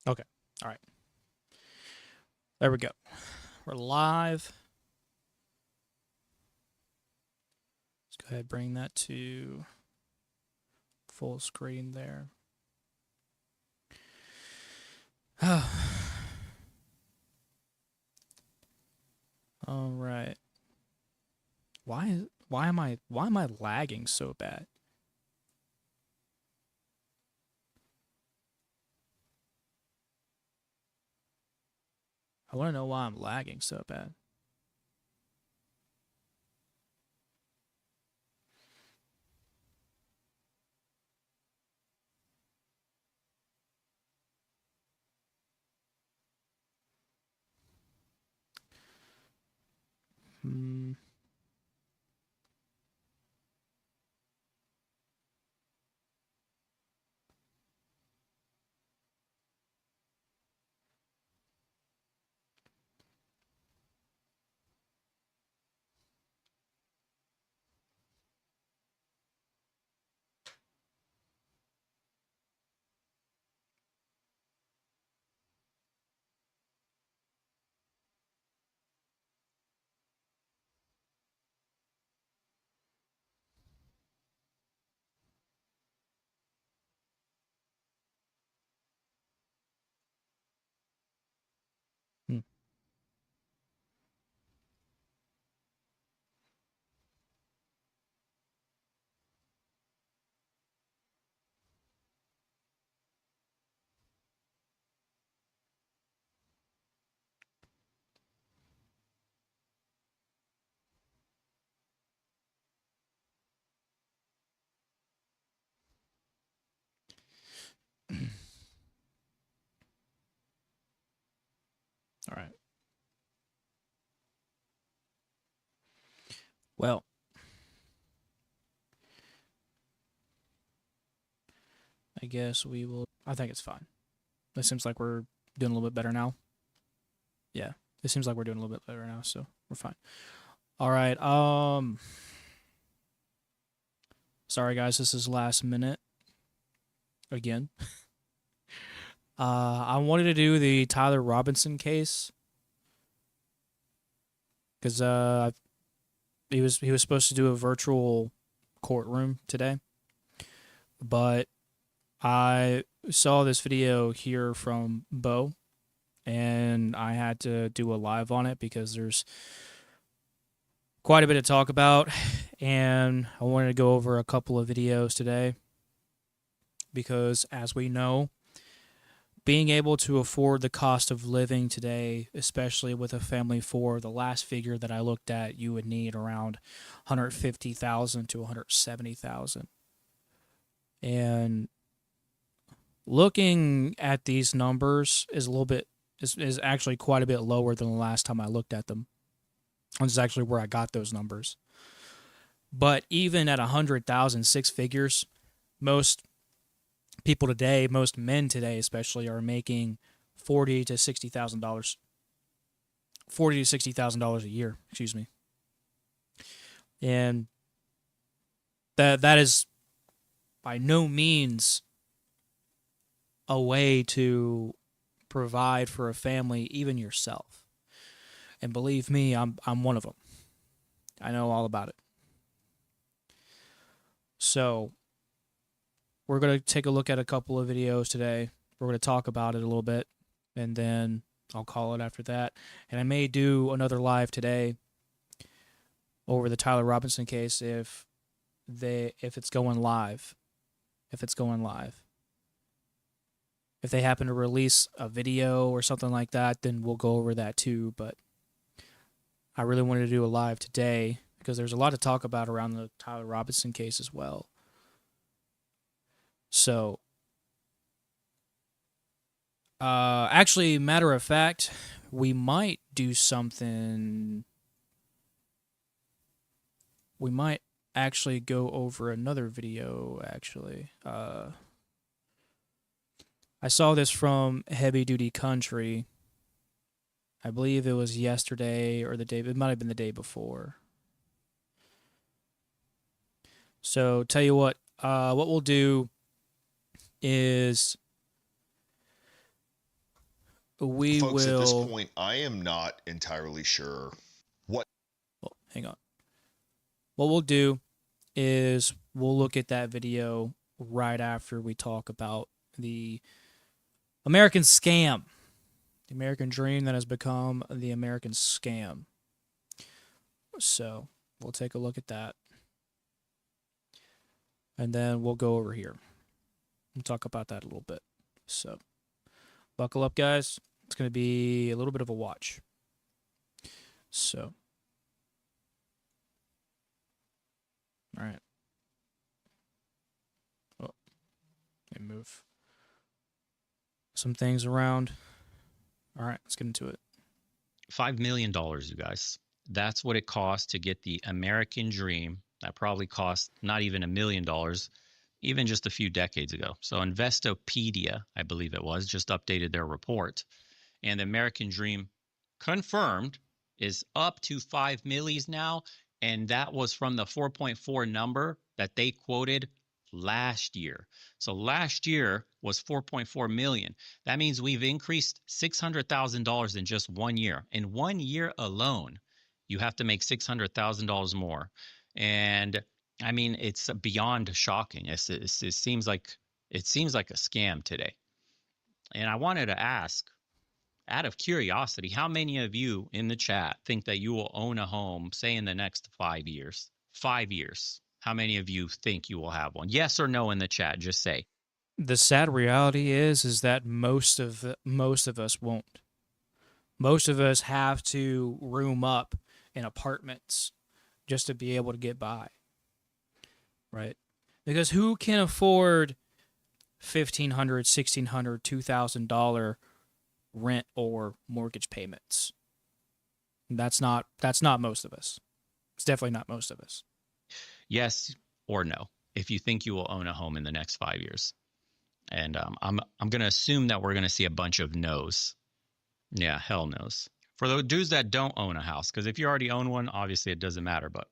Okay. All right. There we go. We're live. Let's go ahead and bring that to full screen there. All right. Why am I lagging so bad? I want to know why I'm lagging so bad. Hmm. Hmm. All right. Well, I guess we will. I think it's fine. It seems like we're doing a little bit better now. Yeah. It seems like we're doing a little bit better now, so we're fine. All right. Sorry guys, this is last minute again. I wanted to do the Tyler Robinson case because he was supposed to do a virtual courtroom today, but I saw this video here from Bo, and I had to do a live on it because there's quite a bit to talk about, and I wanted to go over a couple of videos today because, as we know, being able to afford the cost of living today, especially with a family four, the last figure that I looked at, you would need around 150,000 to 170,000. And looking at these numbers is a little bit is actually quite a bit lower than the last time I looked at them. This is actually where I got those numbers. But even at 100,000, six figures, most people today, most men today especially, are making $40,000 to $60,000, $40,000 to $60,000 a year. Excuse me, and that is by no means a way to provide for a family, even yourself. And believe me, I'm one of them. I know all about it. So we're gonna take a look at a couple of videos today. We're gonna talk about it a little bit, and then I'll call it after that. And I may do another live today over the Tyler Robinson case if it's going live. If it's going live. If they happen to release a video or something like that, then we'll go over that too. But I really wanted to do a live today because there's a lot to talk about around the Tyler Robinson case as well. So, actually, matter of fact, we might do something. We might actually go over another video, actually. I saw this from Heavy Duty Country. I believe it was yesterday or the day, it might have been the day before. So, tell you what we'll do is we Folks, at this will. point, I am not entirely sure what. Oh, hang on. What we'll do is we'll look at that video right after we talk about the American scam, the American dream that has become the American scam. So we'll take a look at that. And then we'll go over here and talk about that a little bit. So buckle up, guys. It's going to be a little bit of a watch. So, all right. Oh, let me move some things around. All right, let's get into it. $5 million, you guys. That's what it costs to get the American dream. That probably cost not even $1 million, even just a few decades ago. So Investopedia, I believe it was, just updated their report. And the American dream confirmed is up to 5 millies now. And that was from the 4.4 number that they quoted last year. So last year was 4.4 million. That means we've increased $600,000 in just 1 year. In 1 year alone, you have to make $600,000 more. And I mean, it's beyond shocking. It seems like a scam today. And I wanted to ask, out of curiosity, how many of you in the chat think that you will own a home, say in the next 5 years? 5 years. How many of you think you will have one? Yes or no in the chat, just say. The sad reality is that most of us won't. Most of us have to room up in apartments just to be able to get by. Right? Because who can afford $1,500, $1,600, $2,000 rent or mortgage payments? That's not most of us. It's definitely not most of us. Yes or no, if you think you will own a home in the next 5 years. And I'm going to assume that we're going to see a bunch of no's. Yeah, hell no's. For those dudes that don't own a house, because if you already own one, obviously it doesn't matter. But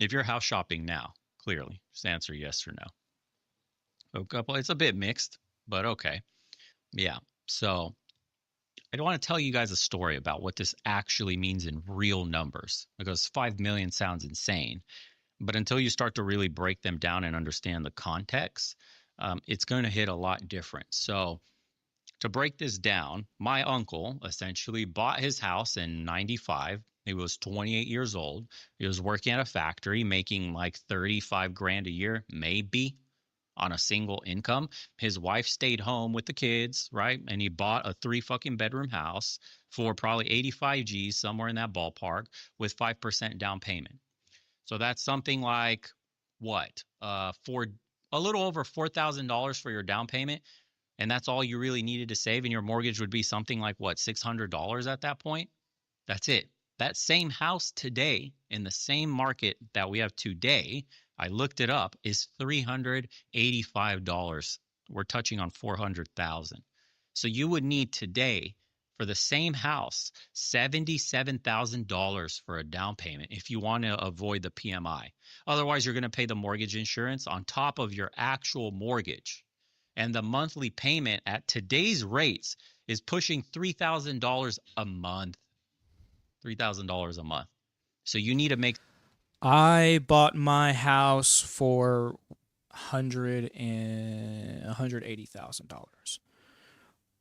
if you're house shopping now, clearly, just answer yes or no. A couple, it's a bit mixed, but okay. Yeah. So I want to tell you guys a story about what this actually means in real numbers, because 5 million sounds insane. But until you start to really break them down and understand the context, it's going to hit a lot different. So to break this down, my uncle essentially bought his house in 95. He was 28 years old. He was working at a factory making like 35 grand a year, maybe, on a single income. His wife stayed home with the kids, right? And he bought a 3 fucking bedroom house for probably 85 G's, somewhere in that ballpark, with 5% down payment. So that's something like what? For a little over $4,000 for your down payment. And that's all you really needed to save. And your mortgage would be something like what? $600 at that point. That's it. That same house today in the same market that we have today, I looked it up, is $385. We're touching on 400,000. So you would need today for the same house, $77,000 for a down payment if you want to avoid the PMI. Otherwise, you're going to pay the mortgage insurance on top of your actual mortgage. And the monthly payment at today's rates is pushing $3,000 a month. $3,000 a month. So you need to make. I bought my house for $180,000,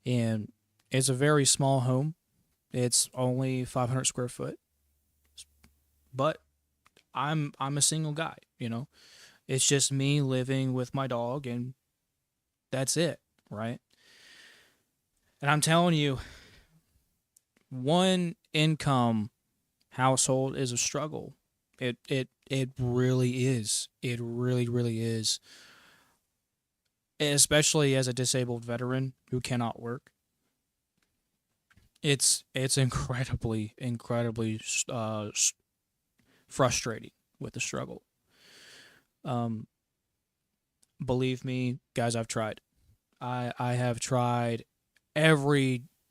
and it's a very small home. It's only 500 square foot, but I'm a single guy. You know, it's just me living with my dog, and that's it, right? And I'm telling you, one income household is a struggle. It really is. It really is. Especially as a disabled veteran who cannot work. It's incredibly frustrating with the struggle. Believe me, guys, I've tried. I have tried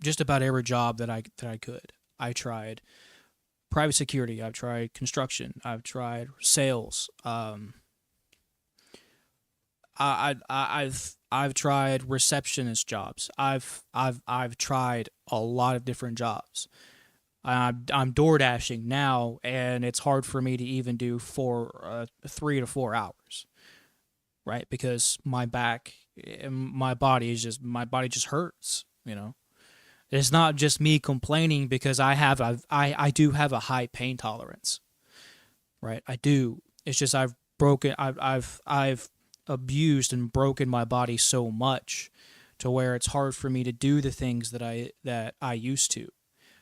just about every job that I could. I tried private security. I've tried construction. I've tried sales. I've tried receptionist jobs. I've tried a lot of different jobs. I'm door dashing now, and it's hard for me to even do 3 to 4 hours, right? Because my back, my body just hurts. You know, it's not just me complaining because I do have a high pain tolerance, right? I do. It's just I've abused and broken my body so much to where it's hard for me to do the things that I used to.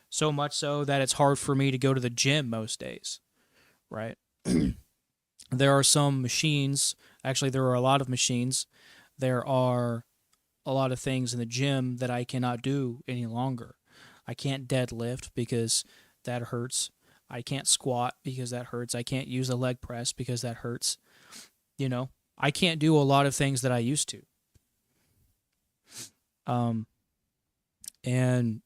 So much so that it's hard for me to go to the gym most days, right? There are some machines, actually there are a lot of machines. There are a lot of things in the gym that I cannot do any longer. I can't deadlift because that hurts. I can't squat because that hurts. I can't use a leg press because that hurts. You know, I can't do a lot of things that I used to. And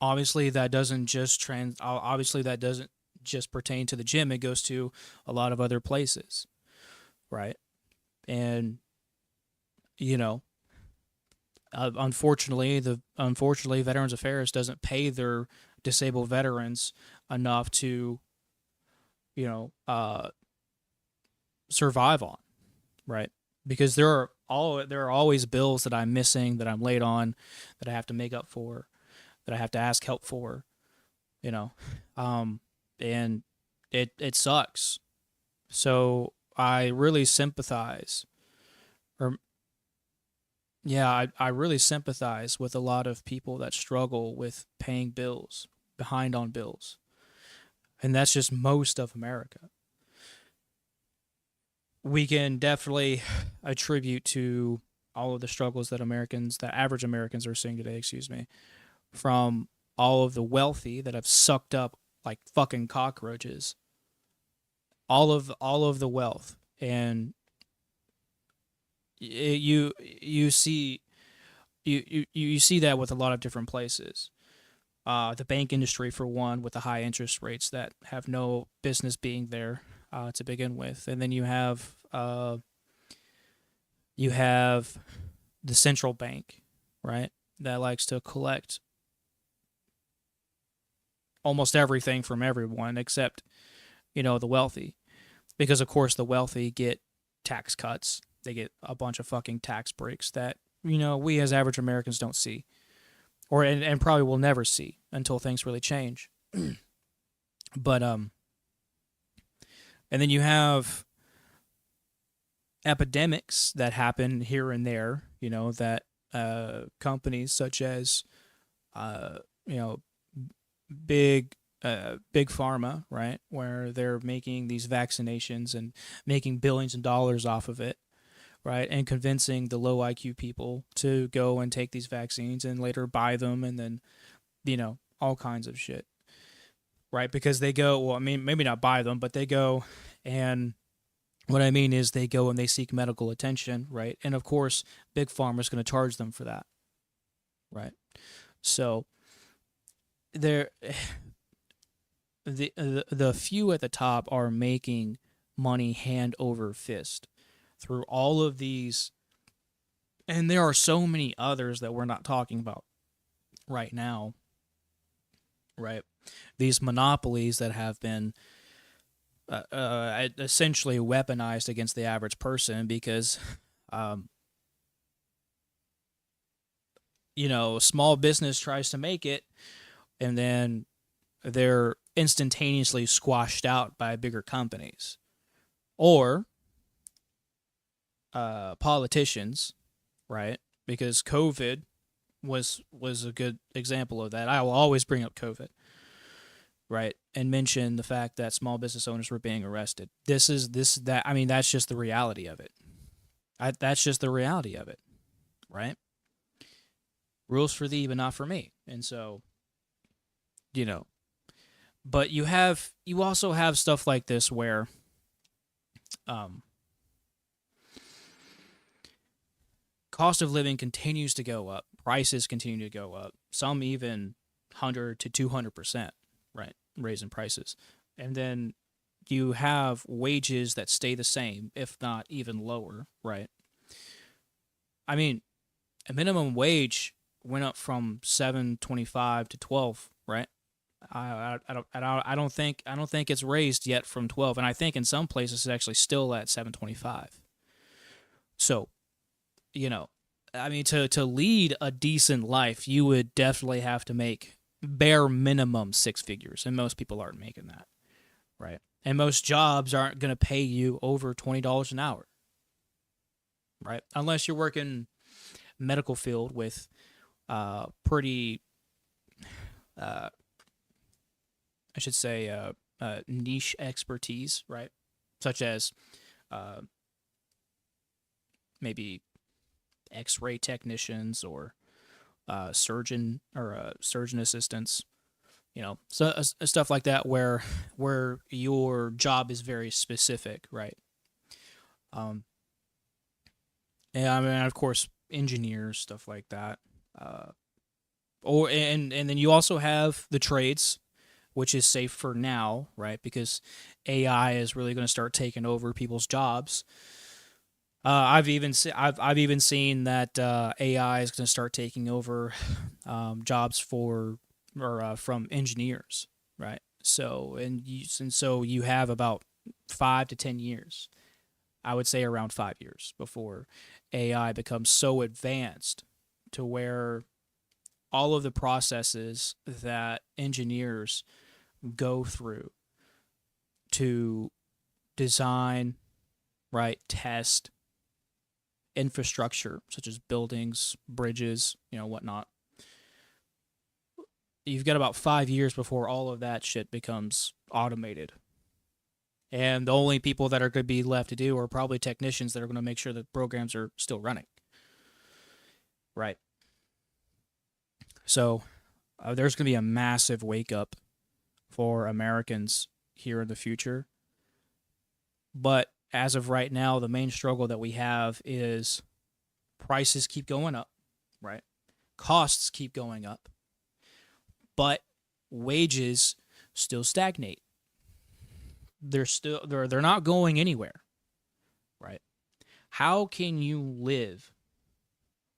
obviously that doesn't just pertain to the gym. It goes to a lot of other places, right? And you know, unfortunately, Veterans Affairs doesn't pay their disabled veterans enough to, you know, survive on, right? Because there are always bills that I'm missing, that I'm late on, that I have to make up for, that I have to ask help for, you know, and it sucks. So I really sympathize, or yeah, I really sympathize with a lot of people that struggle with paying bills, behind on bills. And that's just most of America. We can definitely attribute to all of the struggles that average Americans are seeing today, excuse me, from all of the wealthy that have sucked up like fucking cockroaches. All of the wealth, and you see you see that with a lot of different places. The bank industry, for one, with the high interest rates that have no business being there to begin with, and then you have the central bank, right, that likes to collect almost everything from everyone except, you know, the wealthy, because of course the wealthy get tax cuts. They get a bunch of fucking tax breaks that, you know, we as average Americans don't see, and probably will never see until things really change. But and then you have epidemics that happen here and there, you know, that companies such as you know, big pharma, right, where they're making these vaccinations and making billions of dollars off of it, right, and convincing the low IQ people to go and take these vaccines and later buy them, and then, you know, all kinds of shit, right? Because they go, well, I mean, maybe not buy them, but they go, and what I mean is they go and they seek medical attention, right? And of course, big pharma is going to charge them for that, right? So there, the few at the top are making money hand over fist through all of these, and there are so many others that we're not talking about right now, right? These monopolies that have been essentially weaponized against the average person because, you know, small business tries to make it, and then they're instantaneously squashed out by bigger companies. Or politicians, right? Because COVID was a good example of that. I will always bring up COVID, right, and mention the fact that small business owners were being arrested. I mean, that's just the reality of it. That's just the reality of it, right? Rules for thee, but not for me. And so, you know, but you also have stuff like this where, cost of living continues to go up, prices continue to go up, some even 100 to 200%, right, raising prices. And then you have wages that stay the same, if not even lower, right? I mean, a minimum wage went up from 7.25 to 12, right? I don't think it's raised yet from 12, and I think in some places it's actually still at 7.25. So, you know, I mean, to lead a decent life, you would definitely have to make bare minimum six figures, and most people aren't making that, right? And most jobs aren't going to pay you over $20 an hour, right? Unless you're working medical field with pretty, I should say, niche expertise, right? Such as uh, maybe X-ray technicians or surgeon or surgeon assistants, so stuff like that, where your job is very specific, right? Um, and I mean, of course, engineers, stuff like that. And then you also have the trades, which is safe for now, right? Because AI is really going to start taking over people's jobs. I've even seen that AI is going to start taking over jobs from engineers, right? So so you have about 5 to 10 years. I would say around 5 years before AI becomes so advanced to where all of the processes that engineers go through to design, right, test infrastructure such as buildings, bridges, whatnot. You've got about 5 years before all of that shit becomes automated. And the only people that are going to be left to do are probably technicians that are going to make sure that programs are still running. Right. So there's going to be a massive wake up for Americans here in the future. But as of right now, the main struggle that we have is prices keep going up, right? Costs keep going up, but wages still stagnate. They're not going anywhere, right? How can you live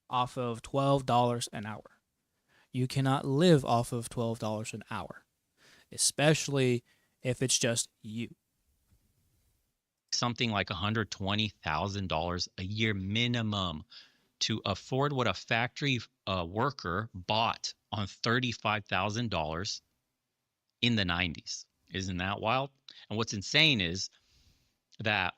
off of $12 an hour? You cannot live off of $12 an hour, especially if it's just you. Something like $120,000 a year minimum to afford what a factory worker bought on $35,000 in the 90s. Isn't that wild? And what's insane is that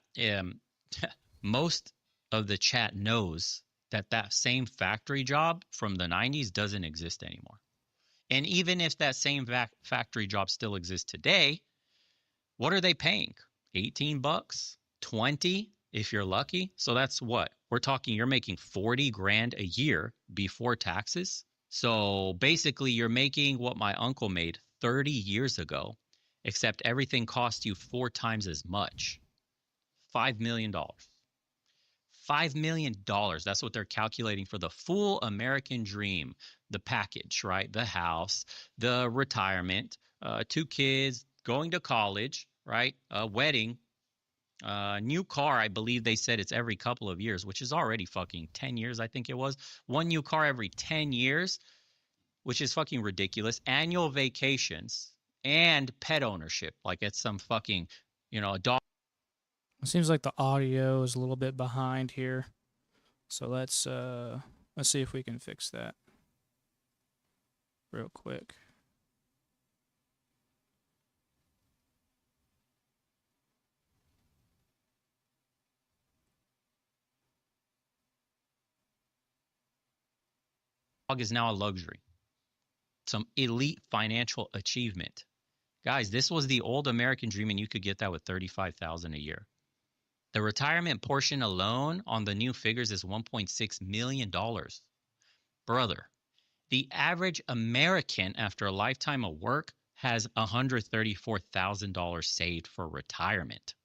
most of the chat knows that same factory job from the 90s doesn't exist anymore. And even if that same factory job still exists today, what are they paying? 18 bucks, 20 if you're lucky. So that's what we're talking. You're making 40 grand a year before taxes. So basically you're making what my uncle made 30 years ago, except everything cost you 4 times as much. $5 million. $5 million. That's what they're calculating for the full American dream. The package, right? The house, the retirement, 2 kids, going to college, right? A wedding, new car. I believe they said it's every couple of years, which is already fucking 10 years. I think it was 1 new car every 10 years, which is fucking ridiculous. Annual vacations and pet ownership. Like it's some fucking, a dog. It seems like the audio is a little bit behind here. So let's see if we can fix that real quick. Is now a luxury. Some elite financial achievement. Guys, this was the old American dream, and you could get that with $35,000 a year. The retirement portion alone on the new figures is $1.6 million. Brother, the average American after a lifetime of work has $134,000 saved for retirement.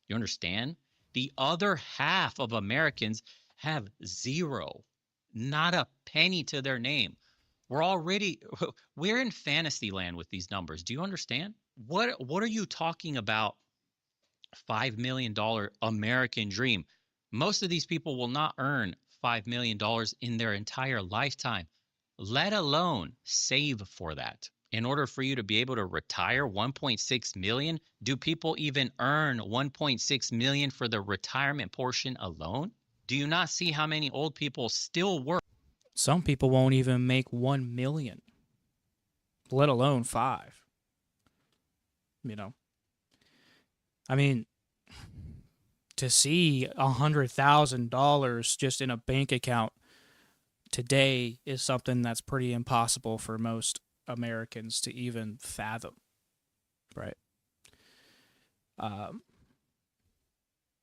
You understand? The other half of Americans have zero, not a penny to their name. We're in fantasy land with these numbers. Do you understand? What are you talking about $5 million American dream. Most of these people will not earn $5 million in their entire lifetime, let alone save for that. In order for you to be able to retire 1.6 million, do people even earn 1.6 million for the retirement portion alone? Do you not see how many old people still work? Some people won't even make 1 million, let alone 5. You know, I mean, to see $100,000 just in a bank account today is something that's pretty impossible for most Americans to even fathom, right?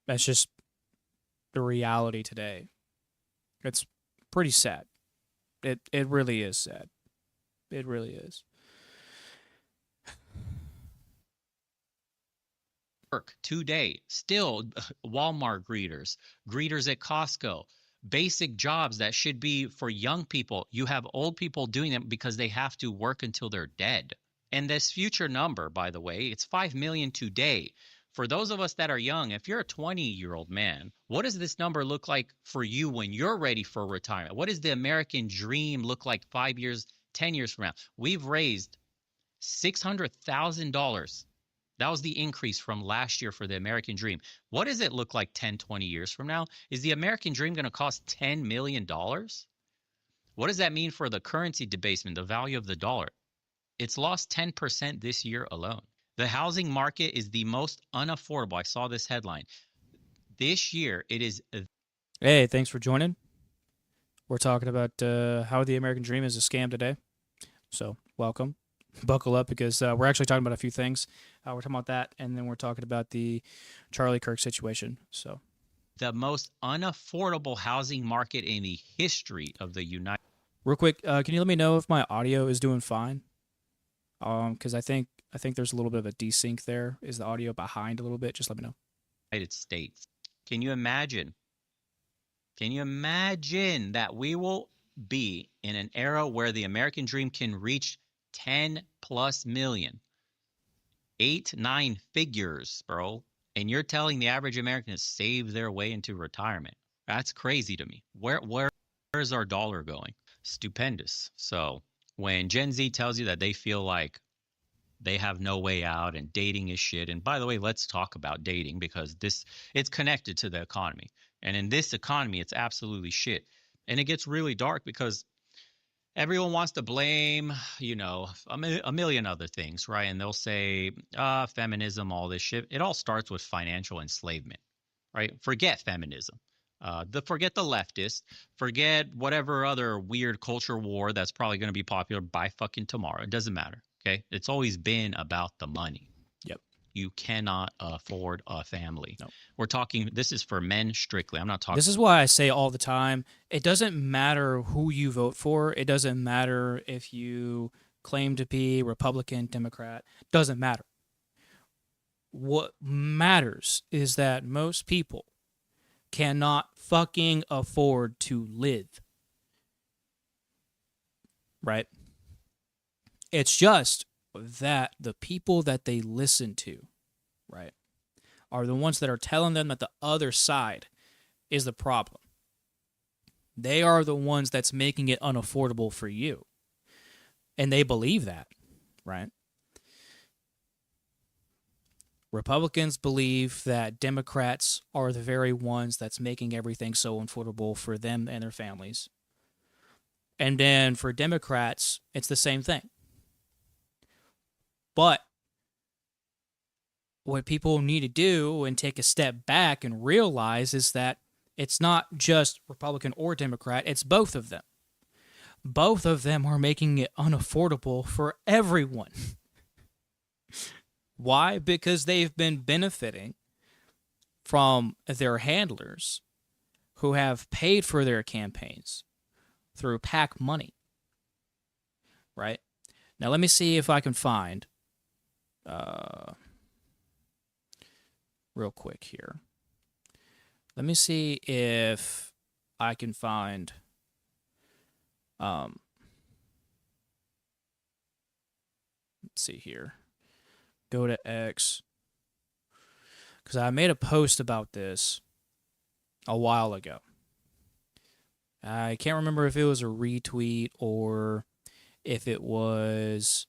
That's just the reality today. It's pretty sad. It really is sad. It really is. Work today, still Walmart greeters at Costco, basic jobs that should be for young people. You have old people doing them because they have to work until they're dead. And this future number, by the way, it's 5 million today. For those of us that are young, if you're a 20-year-old man, what does this number look like for you when you're ready for retirement? What does the American dream look like 5 years, 10 years from now? We've raised $600,000. That was the increase from last year for the American dream. What does it look like 10, 20 years from now? Is the American dream going to cost $10 million? What does that mean for the currency debasement, the value of the dollar? It's lost 10% this year alone. The housing market is the most unaffordable. I saw this headline. This year, it is. Hey, thanks for joining. We're talking about how the American dream is a scam today. So, welcome. Buckle up because we're actually talking about a few things. We're talking about that, and then we're talking about the Charlie Kirk situation. So, the most unaffordable housing market in the history of the United. Real quick, can you let me know if my audio is doing fine? Because I think there's a little bit of a desync there. Is the audio behind a little bit? Just let me know. United States. Can you imagine? Can you imagine that we will be in an era where the American dream can reach 10 plus million, 8, 9 figures, bro? And you're telling the average American to save their way into retirement? That's crazy to me. Where's our dollar going? Stupendous. So when Gen Z tells you that they feel like they have no way out and dating is shit. And by the way, let's talk about dating because it's connected to the economy. And in this economy, it's absolutely shit. And it gets really dark because everyone wants to blame, a million other things, right? And they'll say, feminism, all this shit. It all starts with financial enslavement, right? Forget feminism. Forget the leftists. Forget whatever other weird culture war that's probably going to be popular by fucking tomorrow. It doesn't matter. Okay. It's always been about the money. Yep. You cannot afford a family. No. We're talking, this is for men strictly. I'm not talking. This is why I say all the time, it doesn't matter who you vote for. It doesn't matter if you claim to be Republican, Democrat. Doesn't matter. What matters is that most people cannot fucking afford to live. Right? It's just that the people that they listen to, right, are the ones that are telling them that the other side is the problem. They are the ones that's making it unaffordable for you. And they believe that, right? Republicans believe that Democrats are the very ones that's making everything so unaffordable for them and their families. And then for Democrats, it's the same thing. But what people need to do and take a step back and realize is that it's not just Republican or Democrat, it's both of them. Both of them are making it unaffordable for everyone. Why? Because they've been benefiting from their handlers who have paid for their campaigns through PAC money. Right? Now let me see if I can find real quick here. Let me see if I can find let's see here. Go to X. because I made a post about this a while ago. I can't remember if it was a retweet or if it was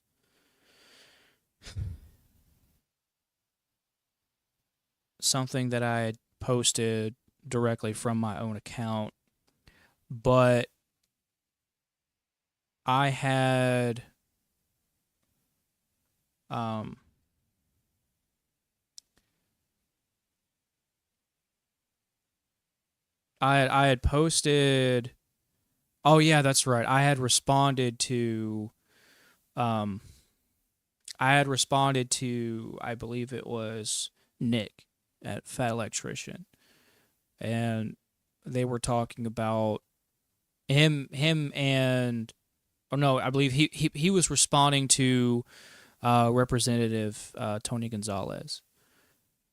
something that I had posted directly from my own account, but I had I had posted. Oh yeah, that's right. I had responded to I believe it was Nick at Fat Electrician, and they were talking about him and oh no, I believe he was responding to Representative Tony Gonzalez,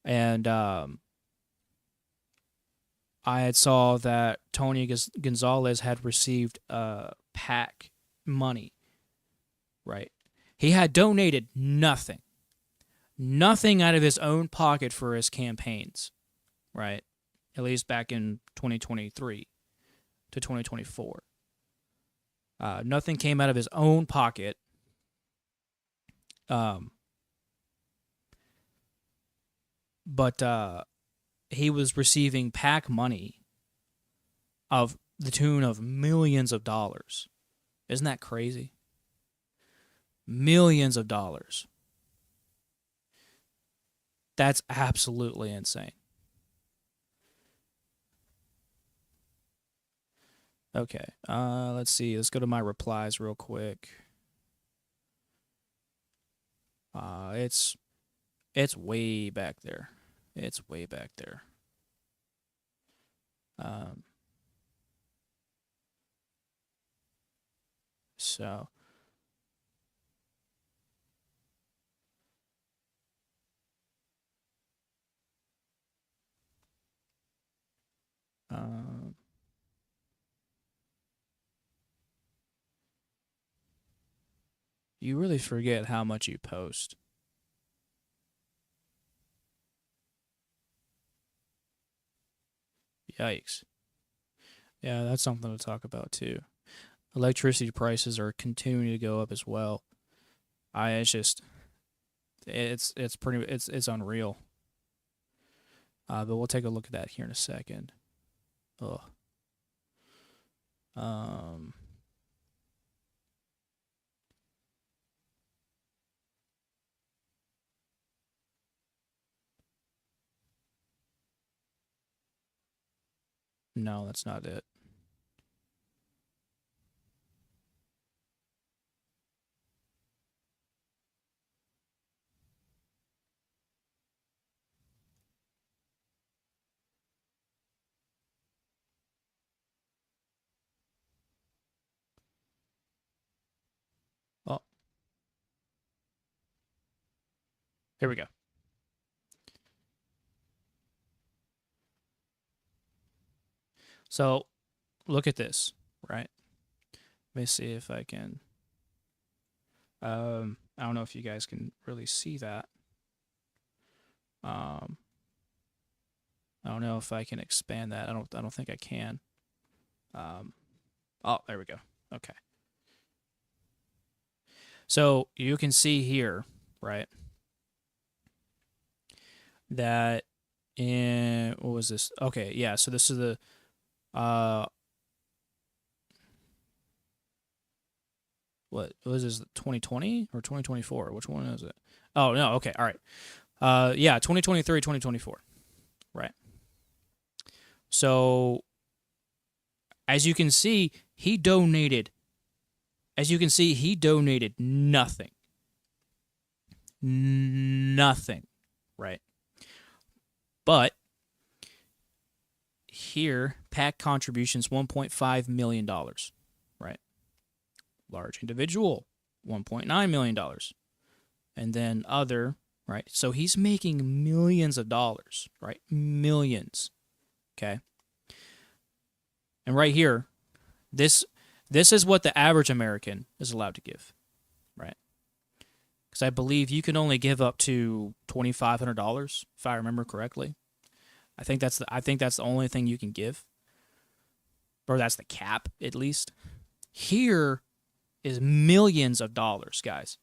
and I had saw that Tony Gonzalez had received PAC money, right? He had donated nothing out of his own pocket for his campaigns, right? At least back in 2023 to 2024. Nothing came out of his own pocket. But he was receiving PAC money of the tune of millions of dollars. Isn't that crazy? Millions of dollars. That's absolutely insane. Okay, let's see. Let's go to my replies real quick. It's way back there. It's way back there. So you really forget how much you post. Yikes. Yeah, that's something to talk about too. Electricity prices are continuing to go up as well. It's unreal. But we'll take a look at that here in a second. Ugh. No, that's not it. Oh. Here we go. So, look at this, right? Let me see if I can. I don't know if you guys can really see that. I don't know if I can expand that. I don't think I can. Oh, there we go. Okay. So you can see here, right? That in what was this? Okay, yeah. So this is the what was this? 2020 or 2024? Which one is it? Oh no. Okay. All right. Yeah. 2023, 2024. Right. So as you can see, he donated. As you can see, he donated nothing. Nothing. Right. But here, PAC contributions $1.5 million. Right. Large individual, $1.9 million. And then other, right? So he's making millions of dollars, right? Millions. Okay. And right here, this is what the average American is allowed to give, right? because I believe you can only give up to $2,500 if I remember correctly. I think that's the only thing you can give, or that's the cap at least. Here is millions of dollars, guys.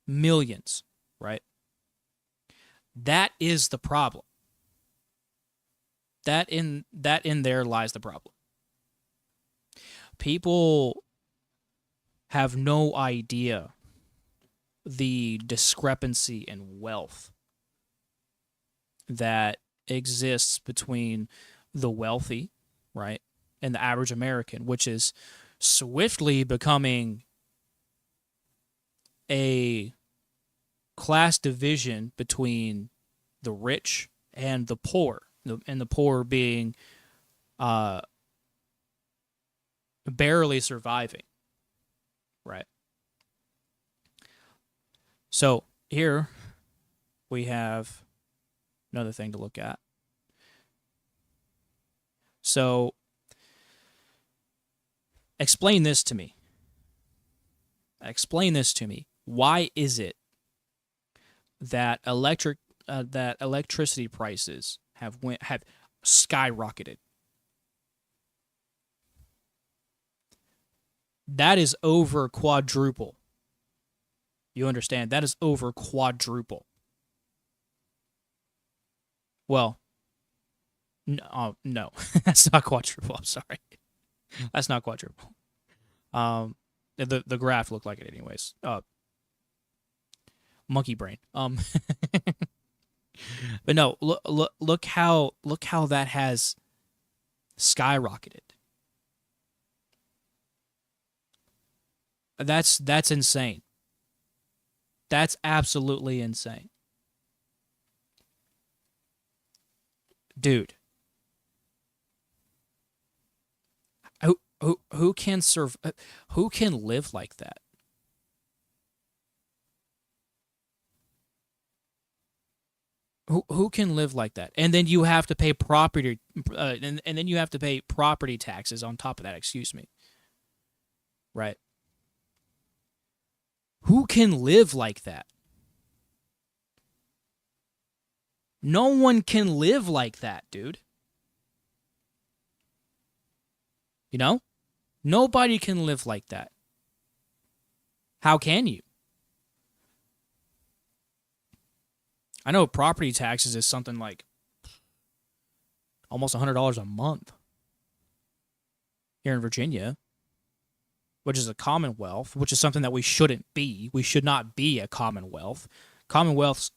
Millions, right? That is the problem. That in there lies the problem. People have no idea the discrepancy in wealth that exists between the wealthy, right, and the average American, which is swiftly becoming a class division between the rich and the poor, and the poor being barely surviving, right? So here we have another thing to look at. So explain this to me. Explain this to me. Why is it that electricity prices have skyrocketed? That is over quadruple. You understand? That is over quadruple. Well, no, that's not quadruple. I'm sorry, that's not quadruple. The graph looked like it anyways. Monkey brain. But no, look how that has skyrocketed. That's insane. That's absolutely insane. Dude. Who can who can live like that? Who can live like that? And then you have to pay property and then you have to pay property taxes on top of that, excuse me. Right? Who can live like that? No one can live like that, dude. You know? Nobody can live like that. How can you? I know property taxes is something like almost $100 a month here in Virginia, which is a commonwealth, which is something that we shouldn't be. We should not be a commonwealth. Commonwealth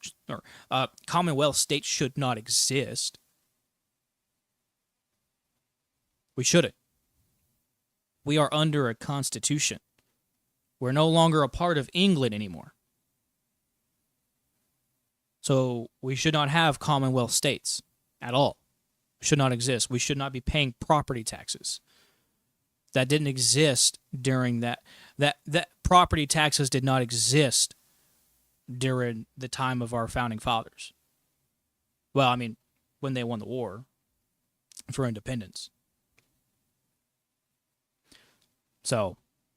states should not exist. We shouldn't. We are under a constitution. We're no longer a part of England anymore. So we should not have commonwealth states at all. Should not exist. We should not be paying property taxes. That didn't exist during that property taxes did not exist during the time of our founding fathers. Well, I mean, when they won the war for independence. So,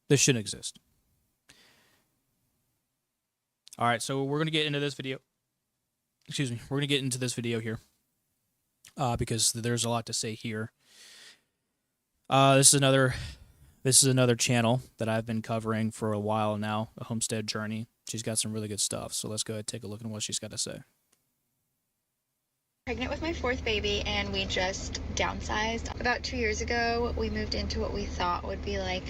this shouldn't exist. All right, so we're going to get into this video. Excuse me. We're going to get into this video here because there's a lot to say here. This is another channel that I've been covering for a while now, A Homestead Journey. She's got some really good stuff, so let's go ahead and take a look at what she's got to say. Pregnant with my fourth baby, and we just downsized. About 2 years ago, we moved into what we thought would be like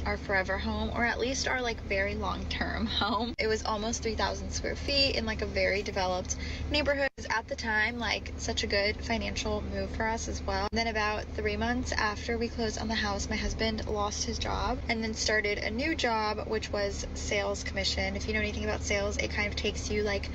our forever home, or at least our like very long-term home. It was almost 3,000 square feet in like a very developed neighborhood. It was at the time like such a good financial move for us as well. And then about 3 months after we closed on the house, my husband lost his job and then started a new job, which was sales commission. If you know anything about sales, it kind of takes you like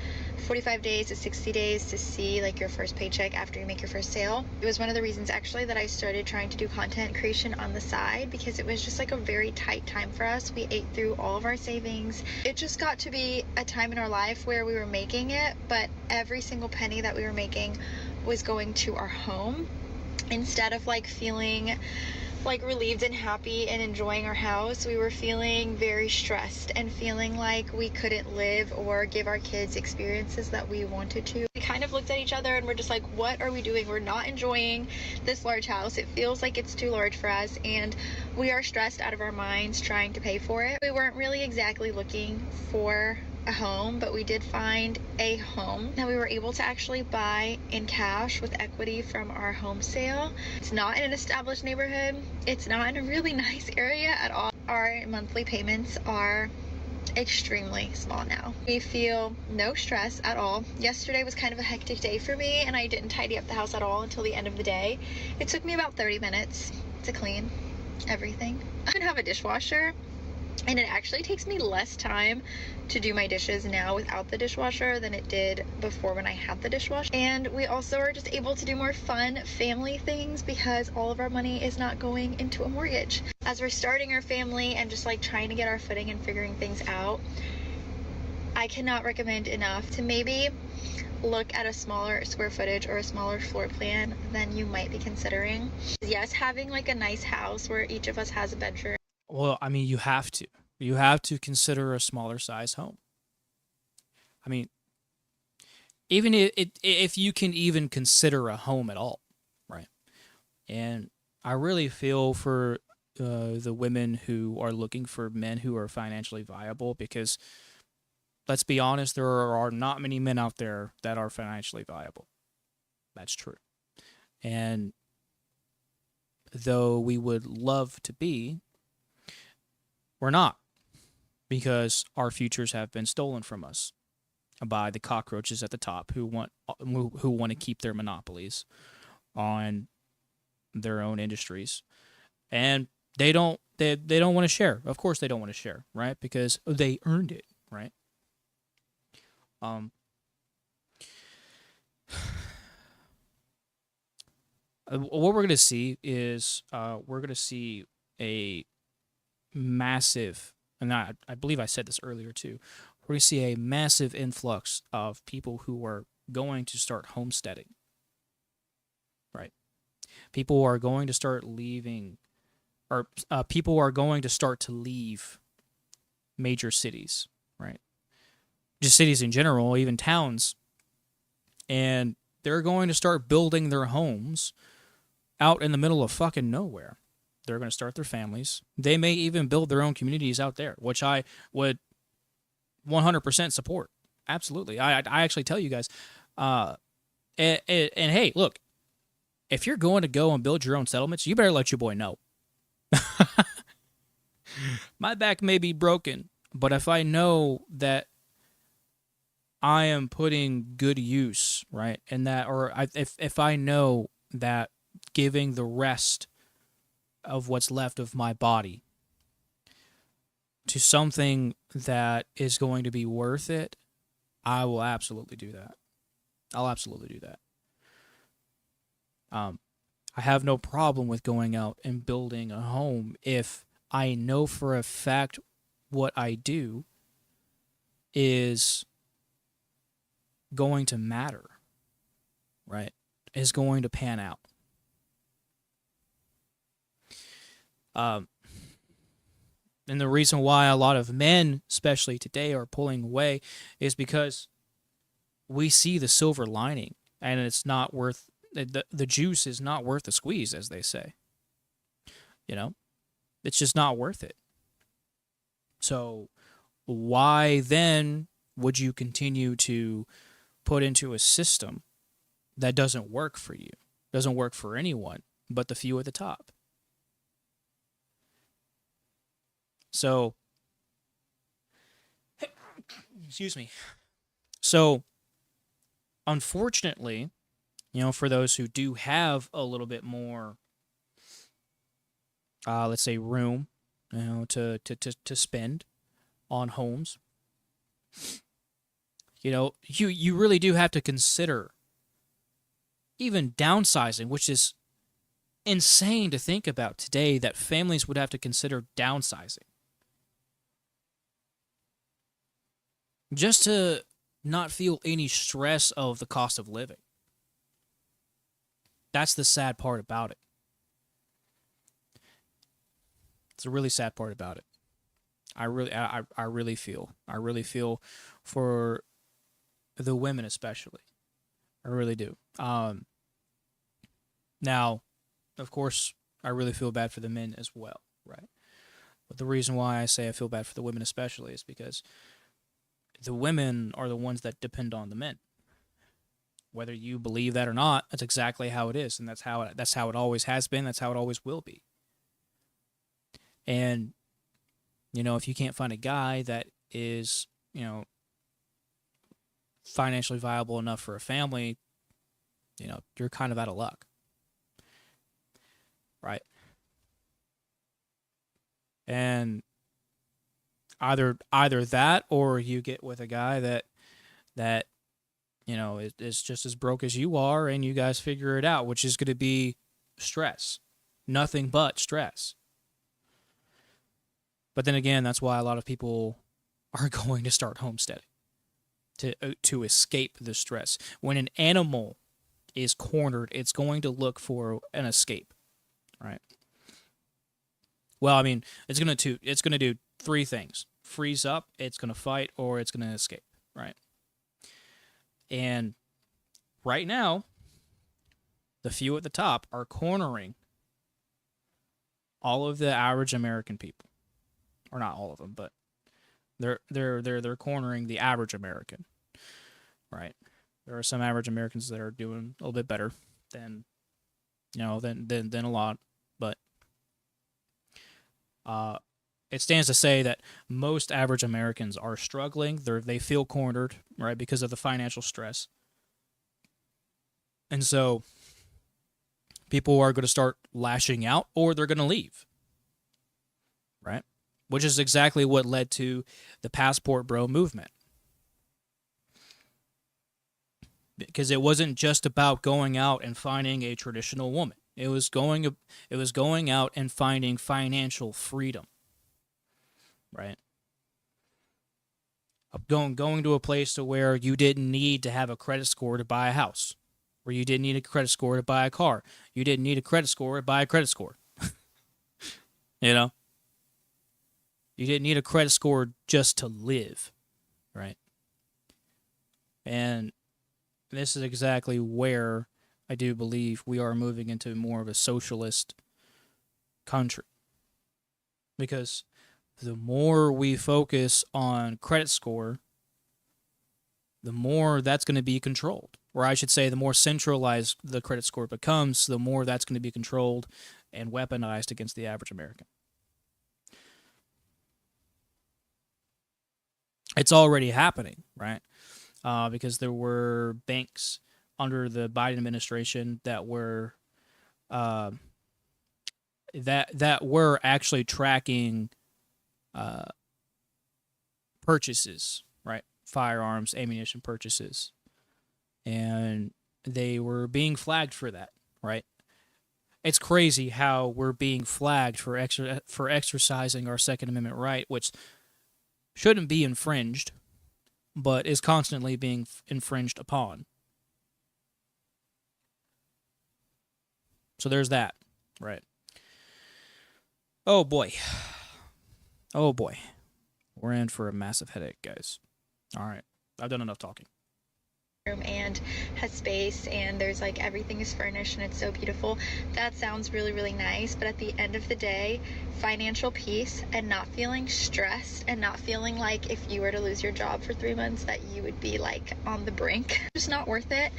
45 days to 60 days to see like your first paycheck after you make your first sale. It was one of the reasons actually that I started trying to do content creation on the side, because it was just like a very tight time for us. We ate through all of our savings. It just got to be a time in our life where we were making it, but every single penny that we were making was going to our home, instead of like feeling like relieved and happy and enjoying our house, we were feeling very stressed and feeling like we couldn't live or give our kids experiences that we wanted to. We kind of looked at each other and we're just like, what are we doing? We're not enjoying this large house. It feels like it's too large for us, and we are stressed out of our minds trying to pay for it. We weren't really exactly looking for a home, but we did find a home that we were able to actually buy in cash with equity from our home sale. It's not in an established neighborhood. It's not in a really nice area at all. Our monthly payments are extremely small now. We feel no stress at all. Yesterday was kind of a hectic day for me, and I didn't tidy up the house at all until the end of the day. It took me about 30 minutes to clean everything. I even have a dishwasher, and it actually takes me less time to do my dishes now without the dishwasher than it did before when I had the dishwasher. And we also are just able to do more fun family things because all of our money is not going into a mortgage. As we're starting our family and just like trying to get our footing and figuring things out, I cannot recommend enough to maybe look at a smaller square footage or a smaller floor plan than you might be considering. Yes, having like a nice house where each of us has a bedroom. Well, I mean, you have to. You have to consider a smaller size home. I mean, even if you can even consider a home at all, right? And I really feel for the women who are looking for men who are financially viable, because let's be honest, there are not many men out there that are financially viable. That's true. And though we would love to be, we're not, because our futures have been stolen from us by the cockroaches at the top who want to keep their monopolies on their own industries, and they don't want to share. Of course, they don't want to share, right? Because they earned it, right? What we're gonna see is we're gonna see a massive, and I believe I said this earlier too, we're going to see a massive influx of people who are going to start homesteading, right? People are going to start leaving, or people are going to start to leave major cities, right? Just cities in general, even towns. And they're going to start building their homes out in the middle of fucking nowhere. They're going to start their families. They may even build their own communities out there, which I would 100% support. Absolutely. I actually tell you guys, and hey, look, if you're going to go and build your own settlements, you better let your boy know. My back may be broken, but if I know that I am putting good use, right, in that, or if I know that giving the rest of what's left of my body to something that is going to be worth it, I will absolutely do that. I'll absolutely do that. I have no problem with going out and building a home if I know for a fact what I do is going to matter, right? Is going to pan out. And the reason why a lot of men, especially today, are pulling away is because we see the silver lining, and it's not worth the juice is not worth the squeeze, as they say. You know, it's just not worth it. So why then would you continue to put into a system that doesn't work for you, doesn't work for anyone but the few at the top? So, excuse me. So, unfortunately, for those who do have a little bit more, let's say, room, to spend on homes, you really do have to consider even downsizing, which is insane to think about today, that families would have to consider downsizing just to not feel any stress of the cost of living. That's the sad part about it. It's a really sad part about it. I really feel for the women especially. I really do. Now, of course, I really feel bad for the men as well, right? But the reason why I say I feel bad for the women especially is because the women are the ones that depend on the men. Whether you believe that or not, that's exactly how it is, and that's how it always has been. That's how it always will be. And if you can't find a guy that is, financially viable enough for a family, you're kind of out of luck. Right? And either that, or you get with a guy that is just as broke as you are, and you guys figure it out, which is going to be stress. Nothing but stress. But then again, that's why a lot of people are going to start homesteading, to escape the stress. When an animal is cornered, it's going to look for an escape, right? Well, I mean, it's going to do three things: freeze up, it's going to fight, or it's going to escape, right? And right now, the few at the top are cornering all of the average American people. Or not all of them, but they're cornering the average American, right? There are some average Americans that are doing a little bit better than a lot, but it stands to say that most average Americans are struggling. They feel cornered, right, because of the financial stress, and so people are going to start lashing out, or they're going to leave, right? Which is exactly what led to the Passport Bro movement. Because it wasn't just about going out and finding a traditional woman. It was going out and finding financial freedom. Right? Going to a place to where you didn't need to have a credit score to buy a house. Where you didn't need a credit score to buy a car. You didn't need a credit score to buy a credit score. You didn't need a credit score just to live, right? And this is exactly where I do believe we are moving into more of a socialist country. Because the more we focus on credit score, the more that's going to be controlled. Or I should say, the more centralized the credit score becomes, the more that's going to be controlled and weaponized against the average American. It's already happening, right? Because there were banks under the Biden administration that were that were actually tracking purchases, right? Firearms, ammunition purchases, and they were being flagged for that, right? It's crazy how we're being flagged for exercising our Second Amendment right, which shouldn't be infringed, but is constantly being infringed upon. So there's that, right? Oh boy. Oh boy. We're in for a massive headache, guys. All right. I've done enough talking. And has space, and there's like everything is furnished and it's so beautiful. That sounds really, really nice, but at the end of the day, financial peace and not feeling stressed and not feeling like if you were to lose your job for 3 months that you would be like on the brink, just not worth it.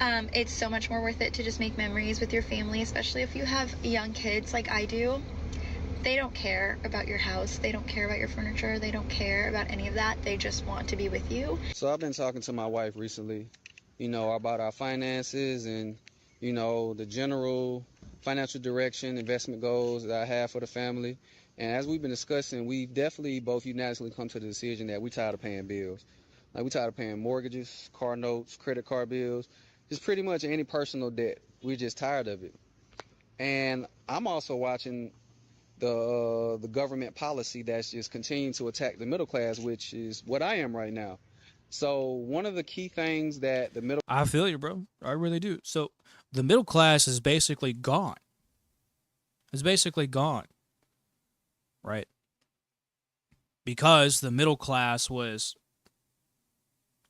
It's so much more worth it to just make memories with your family, especially if you have young kids like I do. They don't care about your house. They don't care about your furniture. They don't care about any of that. They just want to be with you. So I've been talking to my wife recently, about our finances and, the general financial direction, investment goals that I have for the family. And as we've been discussing, we've definitely both unanimously come to the decision that we're tired of paying bills. Like, we're tired of paying mortgages, car notes, credit card bills, just pretty much any personal debt. We're just tired of it. And I'm also watching the government policy that's just continuing to attack the middle class, which is what I am right now. So one of the key things that the middle... I feel you, bro. I really do. So the middle class is basically gone. It's basically gone. right? Because the middle class was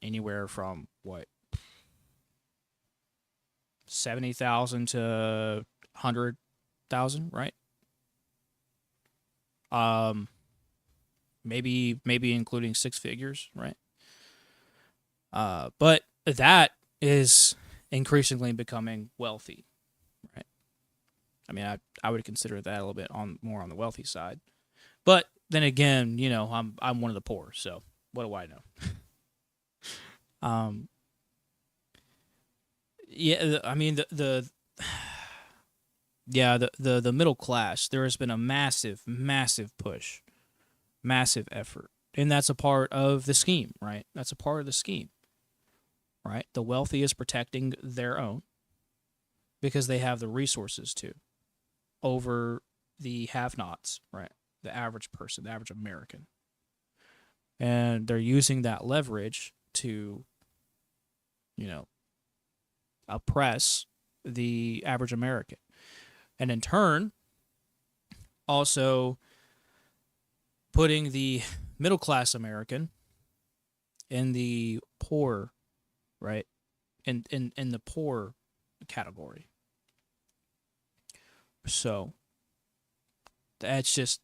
anywhere from what, 70,000 to 100,000, right? Maybe including six figures, right? But that is increasingly becoming wealthy, right? I mean, I would consider that a little bit more on the wealthy side. But then again, you know, I'm one of the poor, so what do I know? Yeah, I mean the middle class, there has been a massive push, massive effort, and that's a part of the scheme, right? That's a part of the scheme, right? The wealthy is protecting their own because they have the resources to, over the have-nots, right? The average person, the average American. And they're using that leverage to, you know, oppress the average American. And in turn, also putting the middle class American in the poor, right? In the poor category. So that's just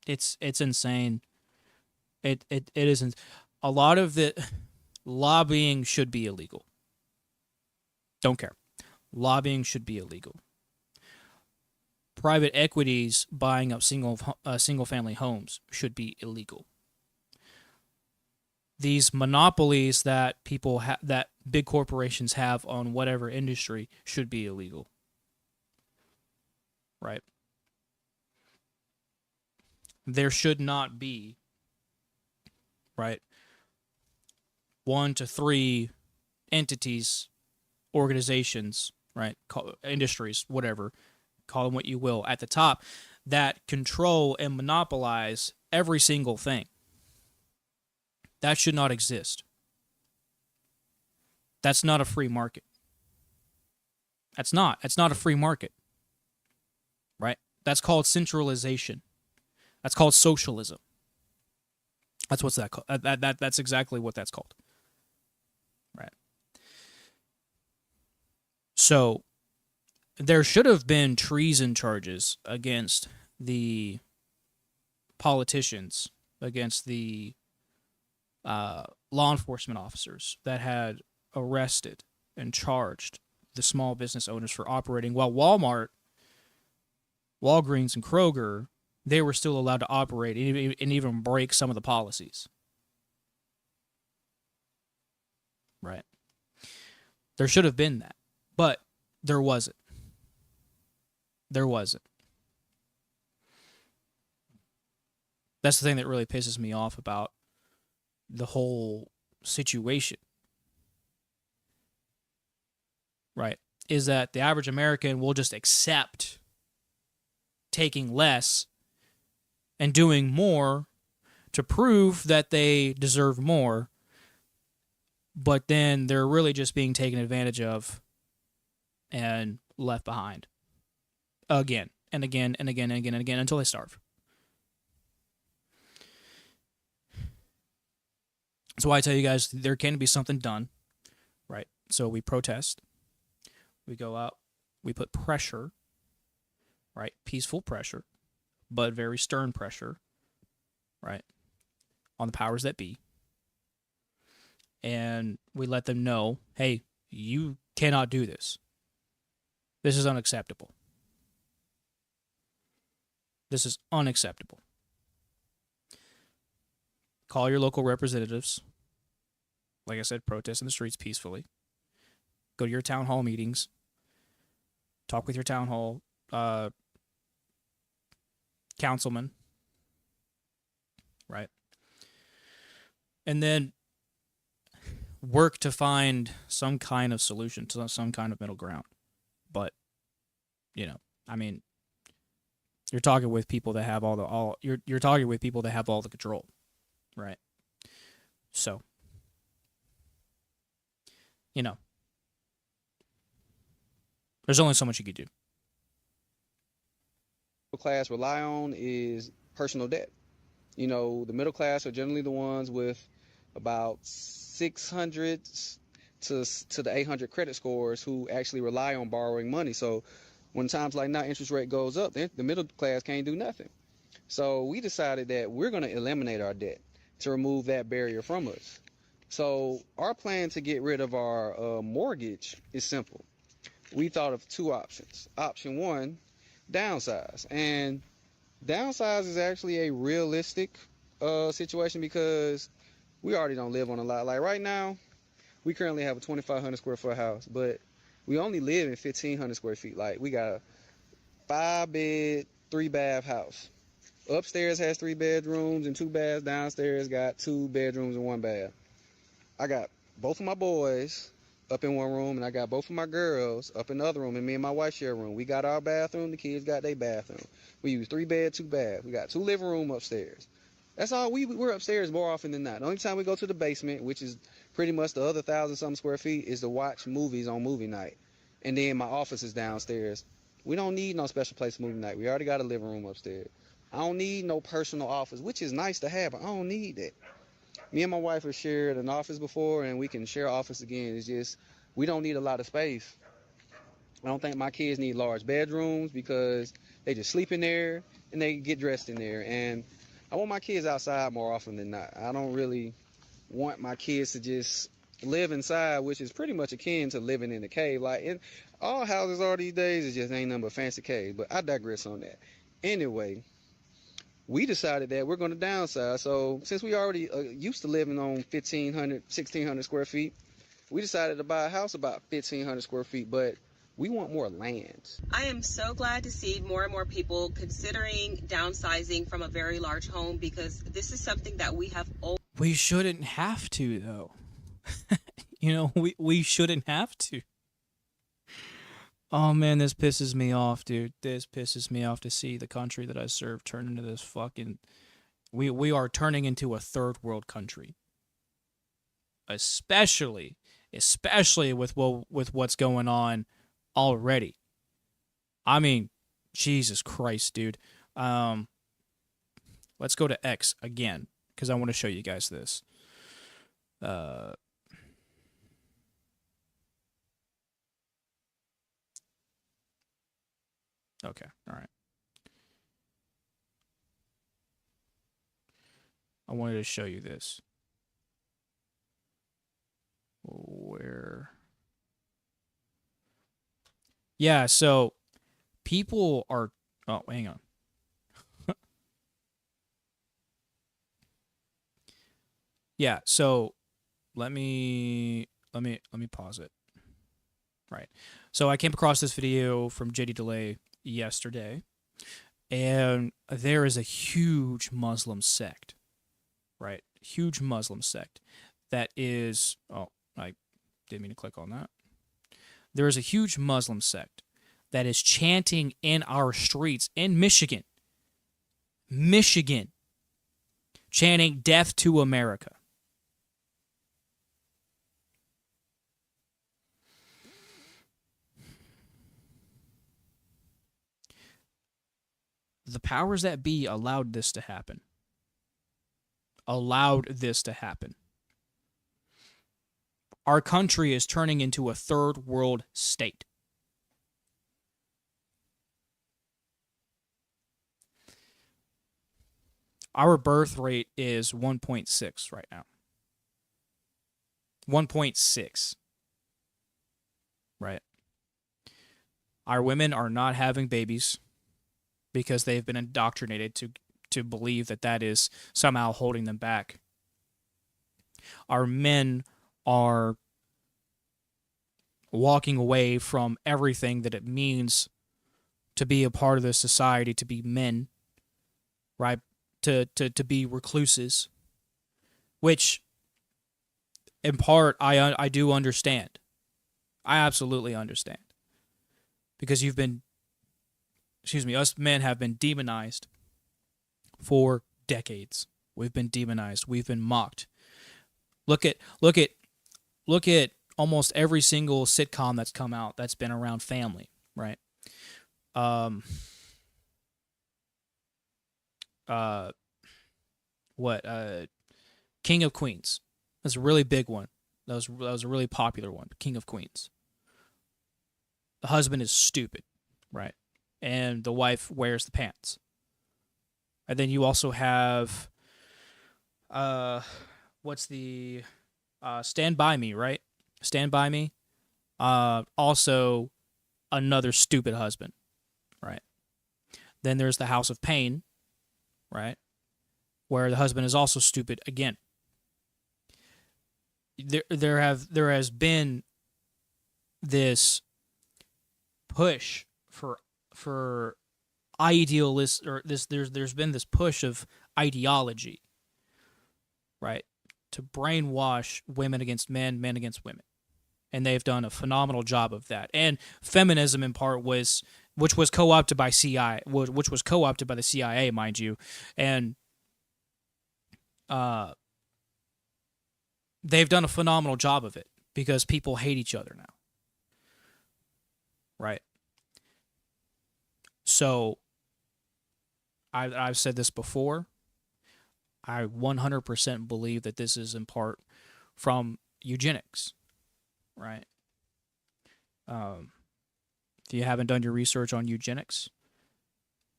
it's insane. It isn't. A lot of the lobbying should be illegal. Don't care. Lobbying should be illegal. Private equities buying up single family homes should be illegal. These monopolies that that big corporations have on whatever industry should be illegal. Right? There should not be, right, 1 to 3 entities, organizations, right, industries, whatever, call them what you will, at the top that control and monopolize every single thing. That should not exist. That's not a free market. That's not a free market. Right? That's called centralization. That's called socialism. That's what's that called. That's exactly what that's called. Right. So there should have been treason charges against the politicians, against the law enforcement officers that had arrested and charged the small business owners for operating, while Walmart, Walgreens, and Kroger, they were still allowed to operate and even break some of the policies. Right. There should have been that, but there wasn't. There wasn't. That's the thing that really pisses me off about the whole situation. Right. Is that the average American will just accept taking less and doing more to prove that they deserve more, but then they're really just being taken advantage of and left behind again and again and again and again and again until they starve. That's why I tell you guys there can be something done, right? So we protest, we go out, we put pressure, right? Peaceful pressure, but very stern pressure, right? On the powers that be. And we let them know, hey, you cannot do this. This is unacceptable. This is unacceptable. Call your local representatives. Like I said, protest in the streets peacefully. Go to your town hall meetings. Talk with your town hall councilman. Right? And then work to find some kind of solution, to some kind of middle ground. But, you know, I mean, you're talking with people that have you're talking with people that have all the control. Right. So, you know, there's only so much you could do. Class rely on is personal debt. You know, the middle class are generally the ones with about 600 to the 800 credit scores who actually rely on borrowing money. So when times like now interest rate goes up, the middle class can't do nothing. So we decided that we're going to eliminate our debt to remove that barrier from us. So our plan to get rid of our mortgage is simple. We thought of two options. Option one, downsize. And downsize is actually a realistic situation because we already don't live on a lot. Like right now, we currently have a 2,500 square foot house, but we only live in 1,500 square feet. Like we got a 5-bed, 3-bath house. Upstairs has 3 bedrooms and 2 baths. Downstairs got 2 bedrooms and 1 bath. I got both of my boys up in one room, and I got both of my girls up in the other room, and me and my wife share a room. We got our bathroom, the kids got their bathroom. We use 3 bed, 2 bath. We got 2 living room upstairs. That's all. We're upstairs more often than not. The only time we go to the basement, which is pretty much the other 1,000-something square feet, is to watch movies on movie night. And then my office is downstairs. We don't need no special place for movie night. We already got a living room upstairs. I don't need no personal office, which is nice to have, but I don't need that. Me and my wife have shared an office before, and we can share office again. It's just we don't need a lot of space. I don't think my kids need large bedrooms because they just sleep in there and they get dressed in there. And I want my kids outside more often than not. I don't really want my kids to just live inside, which is pretty much akin to living in a cave. Like in all houses are these days, it just ain't nothing but fancy caves. But I digress on that. Anyway, we decided that we're going to downsize. So since we already used to living on 1,500, 1,600 square feet, we decided to buy a house about 1,500 square feet, but we want more land. I am so glad to see more and more people considering downsizing from a very large home because this is something that we have always. We shouldn't have to, though. You know, we shouldn't have to. Oh man, this pisses me off, dude. This pisses me off to see the country that I serve turn into this fucking... We are turning into a third world country. Especially with what's going on already. I mean, Jesus Christ, dude. Let's go to X again, because I want to show you guys this. Okay, all right. I wanted to show you this. Where? Yeah, so people are... Oh, hang on. Yeah, so let me pause it. Right. So I came across this video from JD Delay yesterday, and there is a huge Muslim sect, right? Huge Muslim sect that is... Oh, I didn't mean to click on that. There is a huge Muslim sect that is chanting in our streets in Michigan, chanting "Death to America." The powers that be allowed this to happen. Our country is turning into a third world state. Our birth rate is 1.6 right now. 1.6. Right. Our women are not having babies because they've been indoctrinated to believe that is somehow holding them back. Our men are walking away from everything that it means to be a part of this society, to be men, right? To be recluses, which in part I do understand. I absolutely understand. Because us men have been demonized for decades. We've been demonized. We've been mocked. Look at almost every single sitcom that's come out that's been around family, right? uh, what King of Queens. That's a really big one. That was a really popular one. King of Queens. The husband is stupid, right? And the wife wears the pants. And then you also have, what's the, Stand By Me, right? Stand By Me. Also another stupid husband, right? Then there's the House of Pain, right? Where the husband is also stupid again. There has been this push for idealist, or there's been this push of ideology, right, to brainwash women against men, men against women, and they've done a phenomenal job of that. And feminism, in part, which was co-opted by CIA, which was co-opted by the CIA, mind you, and they've done a phenomenal job of it because people hate each other now, right? So I've said this before. I 100% believe that this is in part from eugenics, right? If you haven't done your research on eugenics,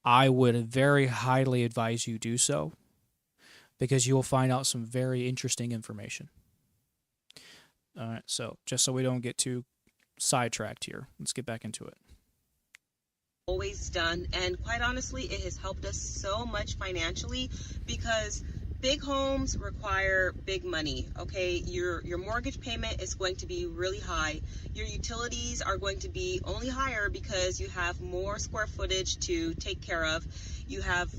I would very highly advise you do so, because you will find out some very interesting information. All right, so just so we don't get too sidetracked here, let's get back into it. Always done, and quite honestly, it has helped us so much financially, because big homes require big money. Okay, your mortgage payment is going to be really high. Your utilities are going to be only higher because you have more square footage to take care of. You have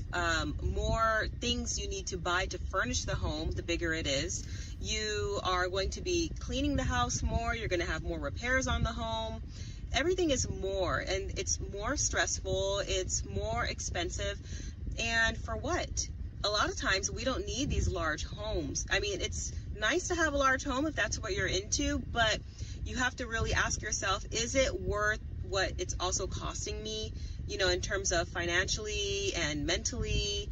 more things you need to buy to furnish the home the bigger it is. You are going to be cleaning the house more. You're going to have more repairs on the home. Everything is more, and it's more stressful. It's more expensive. And for what? A lot of times we don't need these large homes. I mean, it's nice to have a large home if that's what you're into, but you have to really ask yourself, is it worth what it's also costing me, in terms of financially and mentally?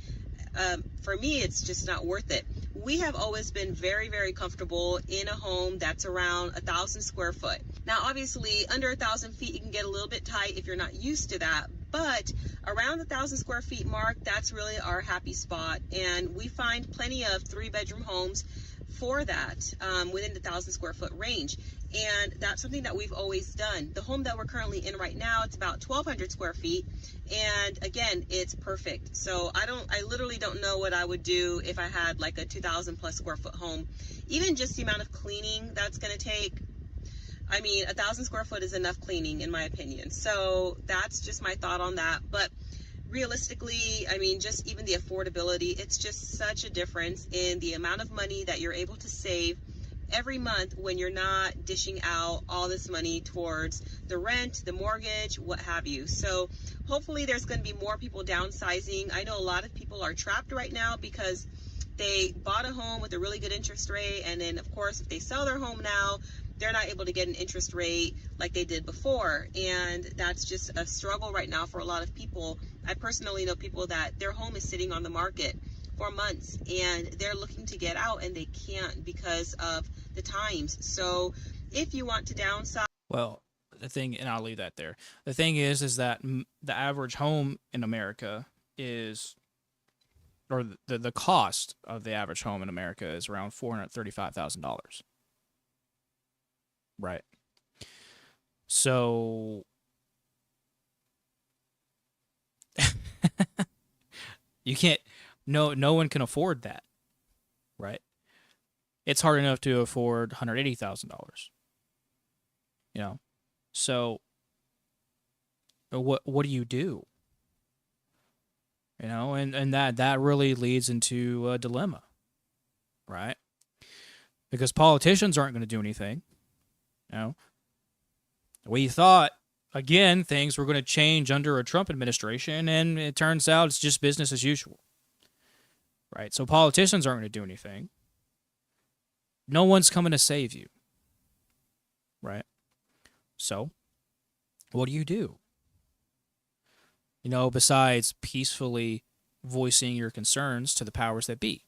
For me, it's just not worth it. We have always been very, very comfortable in a home that's around 1,000 square foot. Now, obviously, under 1,000 feet, it can get a little bit tight if you're not used to that. But around the 1,000 square feet mark, that's really our happy spot. And we find plenty of 3-bedroom homes for that within the 1,000 square foot range. And that's something that we've always done. The home that we're currently in right now, it's about 1,200 square feet. And again, it's perfect. So I literally don't know what I would do if I had like a 2,000 plus square foot home. Even just the amount of cleaning that's going to take. I mean, 1,000 square foot is enough cleaning, in my opinion. So that's just my thought on that. But realistically, I mean, just even the affordability, it's just such a difference in the amount of money that you're able to save every month when you're not dishing out all this money towards the rent, the mortgage, what have you. So hopefully there's going to be more people downsizing. I know a lot of people are trapped right now because they bought a home with a really good interest rate, and then of course if they sell their home now, they're not able to get an interest rate like they did before, and that's just a struggle right now for a lot of people. I personally know people that their home is sitting on the market for months and they're looking to get out and they can't because of the times. So if you want to downsize, well, the thing, and I'll leave that there. The thing is that the average home in America is, or the cost of the average home in America is around $435,000. Right. So you can't, no one can afford that. Right. It's hard enough to afford $180,000. So what do you do? And that really leads into a dilemma, right? Because politicians aren't going to do anything. We thought, again, things were going to change under a Trump administration, and it turns out it's just business as usual, right? So politicians aren't going to do anything. No one's coming to save you, right? So what do? Besides peacefully voicing your concerns to the powers that be.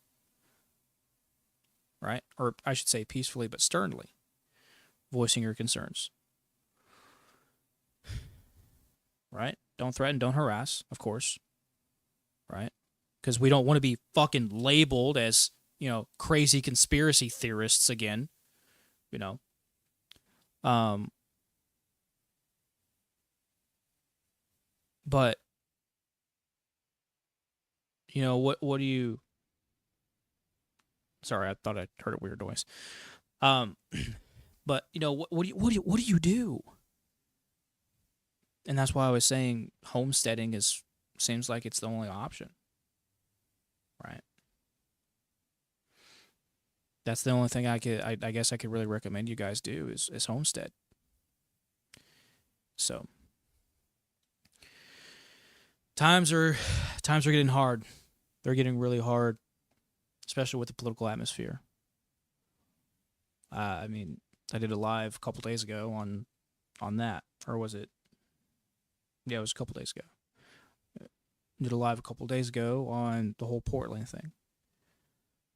Right? Or I should say peacefully but sternly voicing your concerns. Right? Don't threaten, don't harass, of course. Right? Because we don't want to be fucking labeled as, crazy conspiracy theorists again. But what do you? Sorry, I thought I heard a weird noise. But what do you do? And that's why I was saying homesteading seems like it's the only option, right? That's the only thing I guess I could really recommend you guys do is homestead. So times are getting hard. They're getting really hard, especially with the political atmosphere. I did a live a couple days ago on that, or was it? Yeah, it was a couple days ago. Did a live a couple days ago on the whole Portland thing.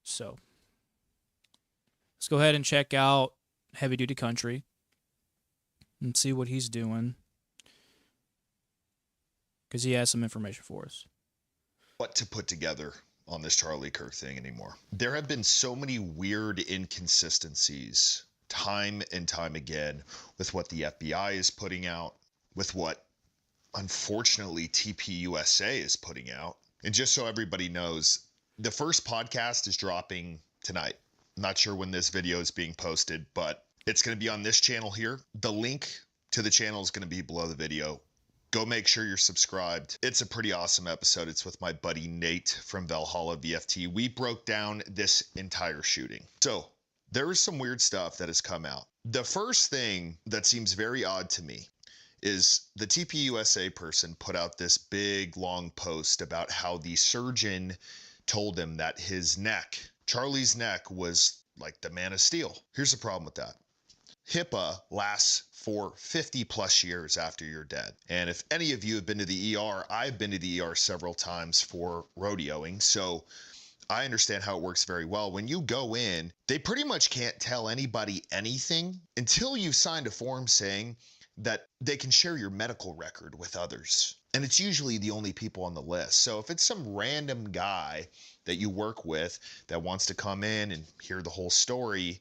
So let's go ahead and check out Heavy Duty Country and see what he's doing, because he has some information for us. What to put together on this Charlie Kirk thing anymore. There have been so many weird inconsistencies time and time again with what the FBI is putting out, with what unfortunately TPUSA is putting out. And just so everybody knows, the first podcast is dropping tonight. I'm not sure when this video is being posted, but it's going to be on this channel here. The link to the channel is going to be below the video. Go make sure you're subscribed. It's a pretty awesome episode. It's with my buddy Nate from Valhalla VFT. We broke down this entire shooting. So there is some weird stuff that has come out. The first thing that seems very odd to me is the TPUSA person put out this big long post about how the surgeon told him that his neck, Charlie's neck, was like the man of steel. Here's the problem with that. HIPAA lasts for 50 plus years after you're dead. And if any of you have been to the ER, I've been to the ER several times for rodeoing, so I understand how it works very well. When you go in, they pretty much can't tell anybody anything until you've signed a form saying that they can share your medical record with others. And it's usually the only people on the list. So if it's some random guy that you work with that wants to come in and hear the whole story,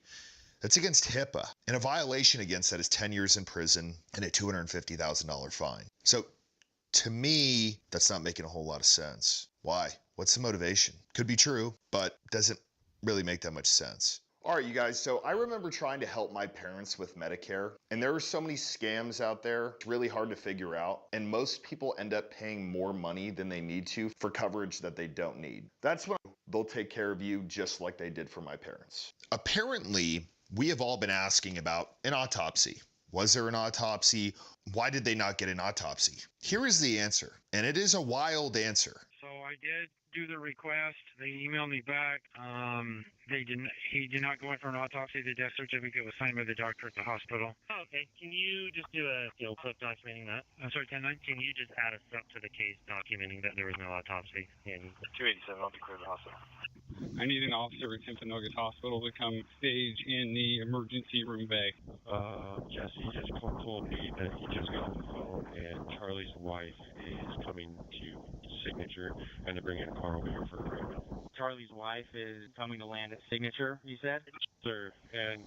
that's against HIPAA. And a violation against that is 10 years in prison and a $250,000 fine. So to me, that's not making a whole lot of sense. Why? What's the motivation? Could be true, but doesn't really make that much sense. All right, you guys, so I remember trying to help my parents with Medicare, and there are so many scams out there, it's really hard to figure out, and most people end up paying more money than they need to for coverage that they don't need. That's when they'll take care of you just like they did for my parents. Apparently, we have all been asking about an autopsy. Was there an autopsy? Why did they not get an autopsy? Here is the answer, and it is a wild answer. So I did do the request. They emailed me back. He did not go in for an autopsy. The death certificate was signed by the doctor at the hospital. Oh, okay. Can you just do a clip documenting that? I'm sorry, 10-9? Can you just add us up to the case documenting that there was no autopsy in 287 off the clear the hospital? I need an officer at Timpanogos Hospital to come stage in the emergency room bay. Jesse just told me that he just got off the phone and Charlie's wife is coming to Signature and they're bringing a car over here for her right now. Charlie's wife is coming to land at Signature, you said? Sir, and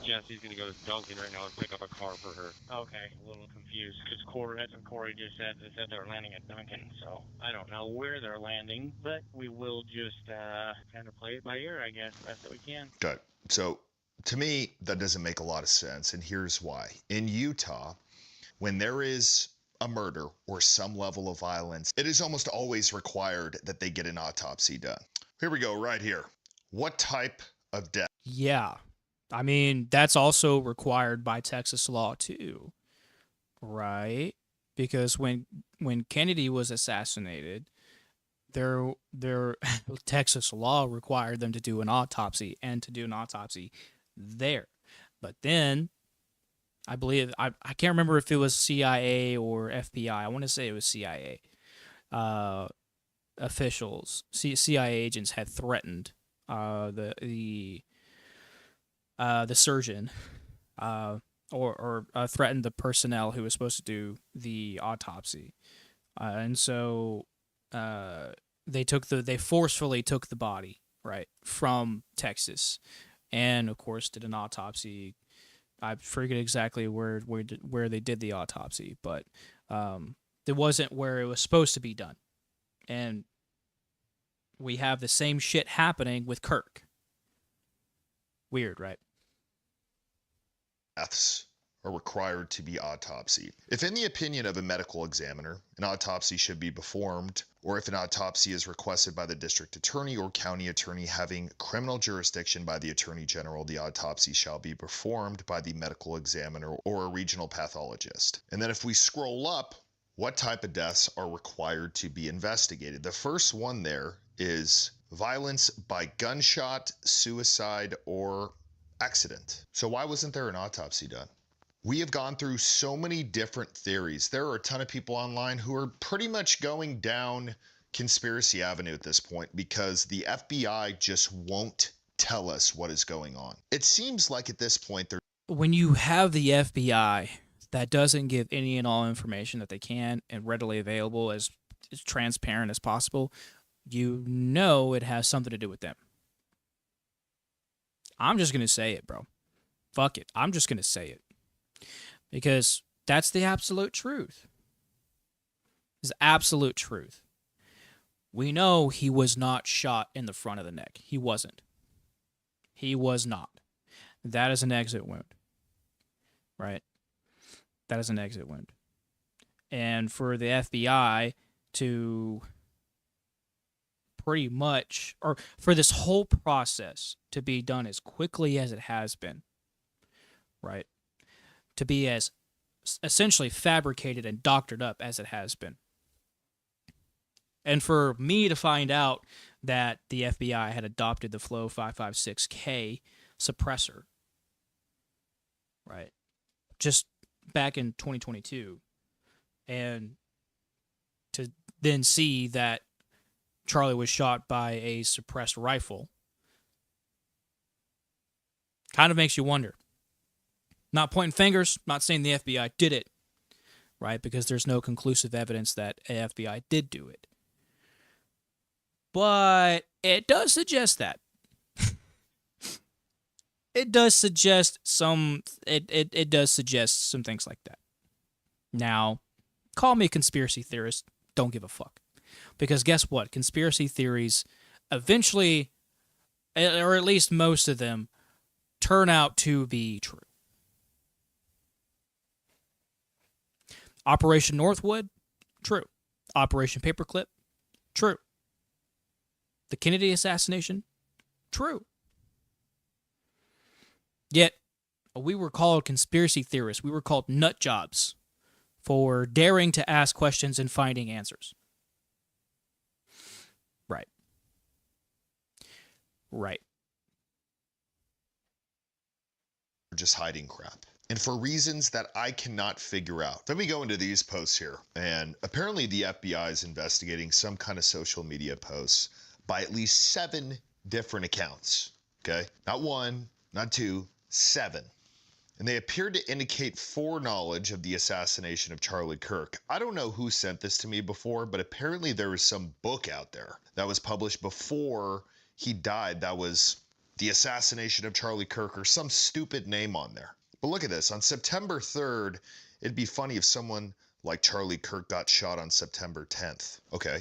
Jesse's going to go to Duncan right now and pick up a car for her. Okay, a little confused because that's what Corey just said. They said they're landing at Duncan, so I don't know where they're landing, but we will just kind of play it by ear, I guess, best that we can. Good. So to me, that doesn't make a lot of sense, and here's why. In Utah, when there is a murder or some level of violence, it is almost always required that they get an autopsy done. Here we go, right here. What type of death? Yeah. I mean, that's also required by Texas law too, right? Because when Kennedy was assassinated, their Texas law required them to do an autopsy and to do an autopsy there. But then I believe I can't remember if it was CIA or FBI. I want to say it was CIA. officials, CIA agents had threatened the surgeon, or threatened the personnel who was supposed to do the autopsy, and so they forcefully took the body, right, from Texas, and of course did an autopsy. I forget exactly where they did the autopsy, but it wasn't where it was supposed to be done, and we have the same shit happening with Kirk. Weird, right? Deaths are required to be autopsied. If in the opinion of a medical examiner, an autopsy should be performed, or if an autopsy is requested by the district attorney or county attorney having criminal jurisdiction by the attorney general, the autopsy shall be performed by the medical examiner or a regional pathologist. And then if we scroll up, what type of deaths are required to be investigated? The first one there is violence by gunshot, suicide, or accident. So why wasn't there an autopsy done? We have gone through so many different theories. There are a ton of people online who are pretty much going down conspiracy avenue at this point because the FBI just won't tell us what is going on. It seems like at this point they're... When you have the FBI that doesn't give any and all information that they can and readily available as transparent as possible, you know it has something to do with them. I'm just going to say it, bro. Fuck it. I'm just going to say it. Because that's the absolute truth. It's absolute truth. We know he was not shot in the front of the neck. He wasn't. He was not. That is an exit wound. Right? That is an exit wound. And for the FBI to pretty much, or for this whole process to be done as quickly as it has been, right? To be as essentially fabricated and doctored up as it has been. And for me to find out that the FBI had adopted the Flow 556K suppressor, right, just back in 2022, and to then see that Charlie was shot by a suppressed rifle, kind of makes you wonder. Not pointing fingers, not saying the FBI did it, right? Because there's no conclusive evidence that the FBI did do it. But it does suggest that. It does suggest some things like that. Now, call me a conspiracy theorist, don't give a fuck. Because guess what? Conspiracy theories eventually, or at least most of them, turn out to be true. Operation Northwood, true. Operation Paperclip, true. The Kennedy assassination, true. Yet, we were called conspiracy theorists. We were called nut jobs for daring to ask questions and finding answers. Right. Right. Just hiding crap. And for reasons that I cannot figure out. Let me go into these posts here. And apparently the FBI is investigating some kind of social media posts by at least 7 different accounts. Okay? Not 1, not 2, 7. And they appear to indicate foreknowledge of the assassination of Charlie Kirk. I don't know who sent this to me before, but apparently there was some book out there that was published before he died that was The Assassination of Charlie Kirk or some stupid name on there. But look at this. On September 3rd, it'd be funny if someone like Charlie Kirk got shot on September 10th. Okay.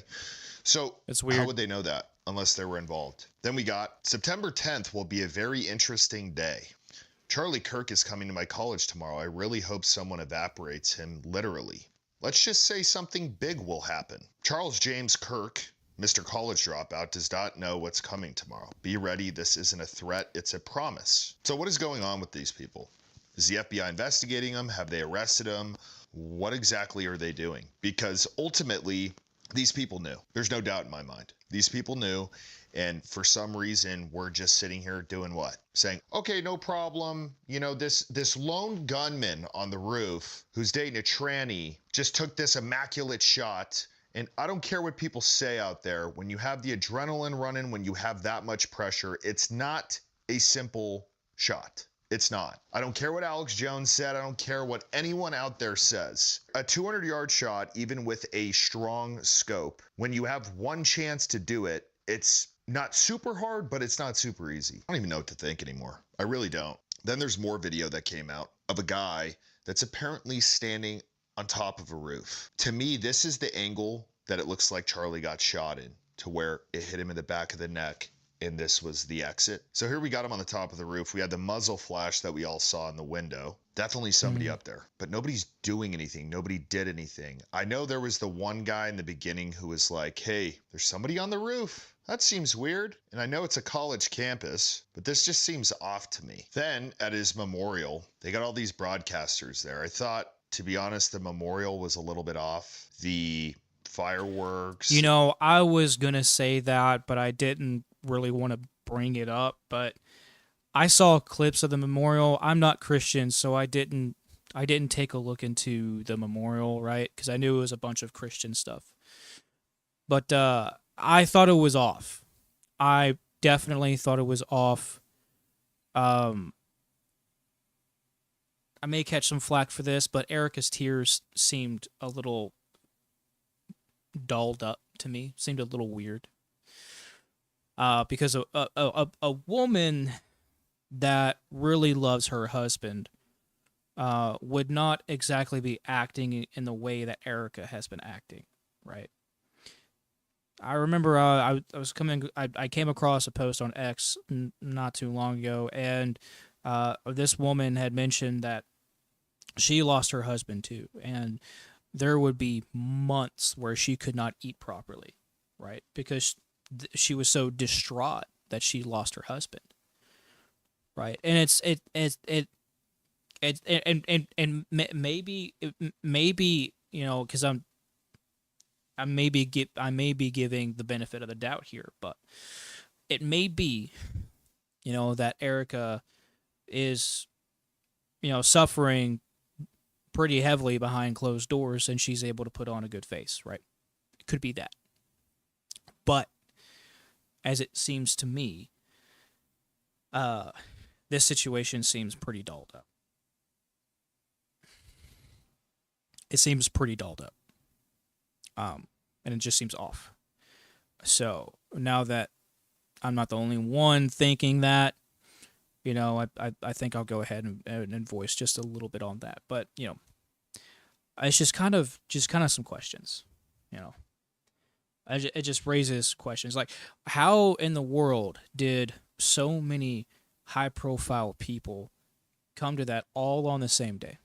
So it's weird. How would they know that unless they were involved? Then we got September 10th will be a very interesting day. Charlie Kirk is coming to my college tomorrow. I really hope someone evaporates him literally. Let's just say something big will happen. Charles James Kirk, Mr. College Dropout, does not know what's coming tomorrow. Be ready. This isn't a threat. It's a promise. So what is going on with these people? Is the FBI investigating them? Have they arrested them? What exactly are they doing? Because ultimately, these people knew. There's no doubt in my mind. These people knew. And for some reason, we're just sitting here doing what? Saying, okay, no problem. You know, this lone gunman on the roof who's dating a tranny just took this immaculate shot And I don't care what people say out there, when you have the adrenaline running, when you have that much pressure, it's not a simple shot. It's not. I don't care what Alex Jones said. I don't care what anyone out there says. A 200-yard shot, even with a strong scope, when you have one chance to do it, it's not super hard, but it's not super easy. I don't even know what to think anymore. I really don't. Then there's more video that came out of a guy that's apparently standing on top of a roof. To me, this is the angle that it looks like Charlie got shot in, to where it hit him in the back of the neck, and this was the exit. So here we got him on the top of the roof. We had the muzzle flash that we all saw in the window. Definitely somebody up there, but nobody's doing anything. Nobody did anything. I know there was the one guy in the beginning who was like, hey, there's somebody on the roof. That seems weird. And I know it's a college campus, but this just seems off to me. Then at his memorial, they got all these broadcasters there. I thought, to be honest, the memorial was a little bit off. The fireworks. You know, I was going to say that, but I didn't really want to bring it up. But I saw clips of the memorial. I'm not Christian, so I didn't take a look into the memorial, right? Because I knew it was a bunch of Christian stuff. But I thought it was off. I definitely thought it was off. I may catch some flack for this, but Erica's tears seemed a little dolled up to me. Seemed a little weird. Because a woman that really loves her husband would not exactly be acting in the way that Erica has been acting, right? I remember I came across a post on X not too long ago, and this woman had mentioned that she lost her husband too, and there would be months where she could not eat properly, right? Because she was so distraught that she lost her husband, right? And maybe you know, because I may be giving the benefit of the doubt here, but it may be, you know, that Erica is, you know, suffering pretty heavily behind closed doors, and she's able to put on a good face, right? It could be that. But as it seems to me, this situation seems pretty dolled up. It seems pretty dolled up. And it just seems off. So now that I'm not the only one thinking that, you know, I think I'll go ahead and voice just a little bit on that. But, you know, it's just kind of some questions, you know. It just raises questions like, how in the world did so many high-profile people come to that all on the same day?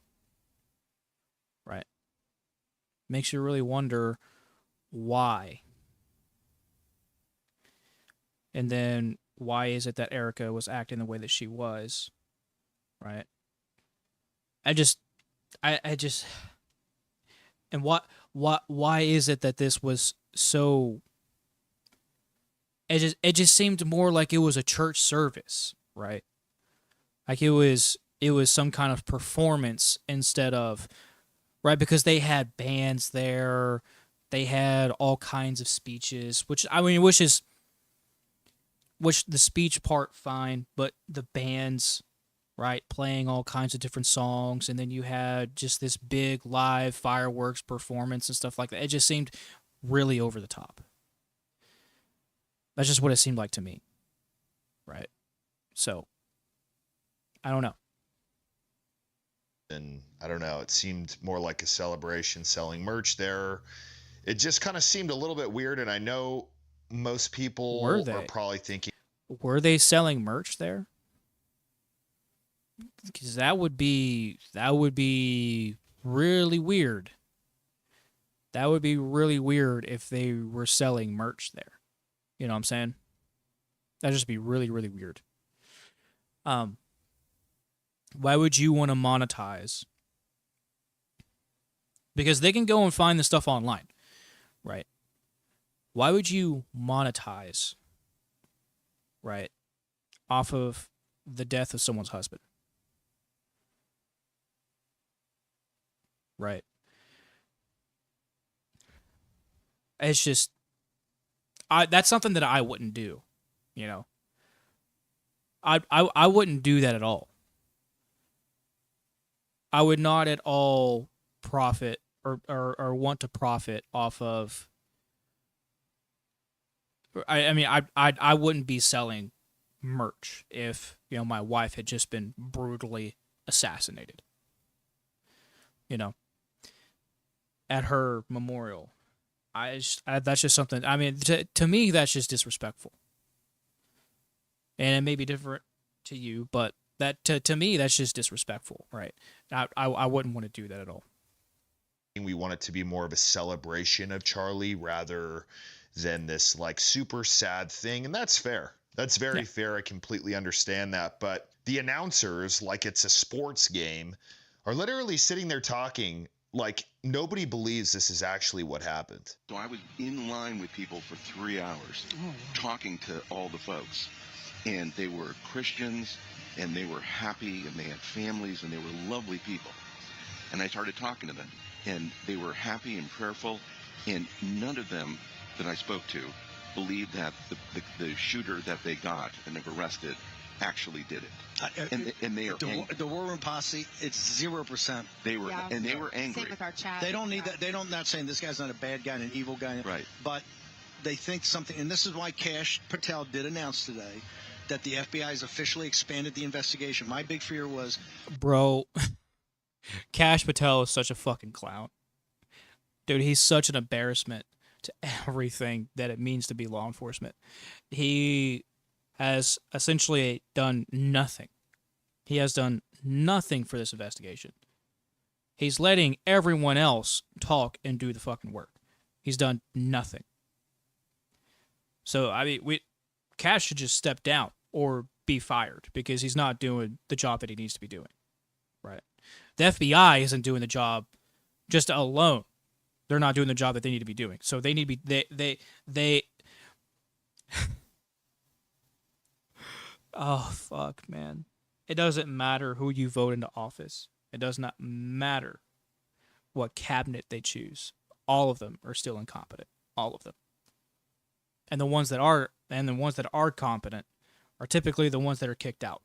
Right? Makes you really wonder why. And then why is it that Erica was acting the way that she was? Right? And why is it that this was so, it just seemed more like it was a church service, right? Like it was some kind of performance instead of, right? Because they had bands there, they had all kinds of speeches, which the speech part fine, but the bands, right, playing all kinds of different songs, and then you had just this big live fireworks performance and stuff like that. It just seemed really over the top. That's just what it seemed like to me, right? So, I don't know. And I don't know, it seemed more like a celebration, selling merch there. It just kind of seemed a little bit weird, and I know most people are probably thinking, were they selling merch there? Because that would be really weird. That would be really weird if they were selling merch there. You know what I'm saying? That'd just be really, really weird. Why would you want to monetize? Because they can go and find the stuff online, right? Why would you monetize, right, off of the death of someone's husband? Right. It's just, that's something that I wouldn't do, you know. I wouldn't do that at all. I would not at all profit or want to profit off of. I mean, I wouldn't be selling merch if, you know, my wife had just been brutally assassinated, you know, at her memorial. That's just something, I mean, to me, that's just disrespectful. And it may be different to you, but that to me, that's just disrespectful, right? I wouldn't want to do that at all. We want it to be more of a celebration of Charlie rather than this like super sad thing. And that's fair. That's very fair. I completely understand that. But the announcers, like it's a sports game, are literally sitting there talking like nobody believes this is actually what happened. So I was in line with people for 3 hours talking to all the folks. And they were Christians, and they were happy, and they had families, and they were lovely people. And I started talking to them, and they were happy and prayerful, and none of them that I spoke to believed that the shooter that they got and have arrested actually did it. And they are the War Room Posse. It's 0%. They were and they were angry. Same with our chat. They don't need that. They don't. Not saying this guy's not a bad guy and an evil guy. Right. But they think something, and this is why Kash Patel did announce today that the FBI has officially expanded the investigation. My big fear was, bro, Kash Patel is such a fucking clown. Dude, he's such an embarrassment to everything that it means to be law enforcement. He has essentially done nothing. He has done nothing for this investigation. He's letting everyone else talk and do the fucking work. He's done nothing. So, I mean, Kash should just step down or be fired because he's not doing the job that he needs to be doing. Right? The FBI isn't doing the job just alone. They're not doing the job that they need to be doing. So they need to be they oh fuck, man. It doesn't matter who you vote into office. It does not matter what cabinet they choose. All of them are still incompetent. All of them. And the ones that are competent are typically the ones that are kicked out.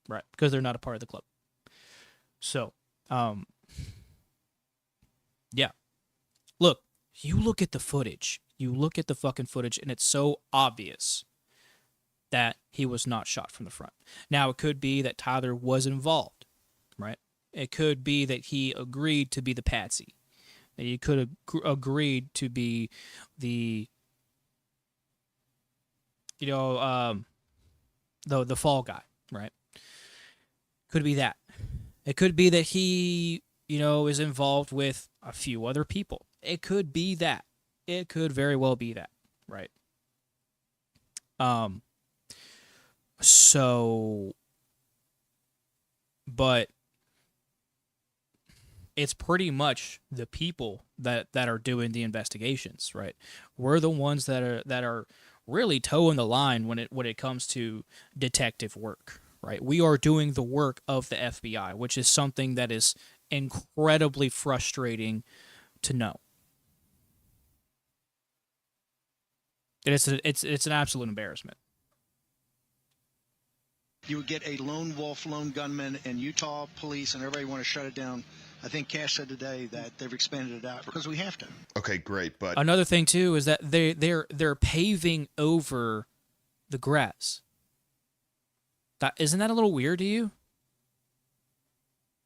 Right? Because they're not a part of the club. So, yeah. Look, you look at the footage. You look at the fucking footage, and it's so obvious that he was not shot from the front. Now, it could be that Tyler was involved, right? It could be that he agreed to be the patsy. That he could have agreed to be the, you know, the fall guy, right? Could be that. It could be that he, you know, is involved with a few other people. It could be that. It could very well be that, right? So, but it's pretty much the people that are doing the investigations, right? We're the ones that are really toeing the line when it comes to detective work, right? We are doing the work of the FBI, which is something that is incredibly frustrating to know. It's an absolute embarrassment. you would get a lone wolf, lone gunman, and Utah police and everybody want to shut it down. I think Kash said today that they've expanded it out because we have to. Okay, great. But another thing too is that they're paving over the grass. Isn't that a little weird to you?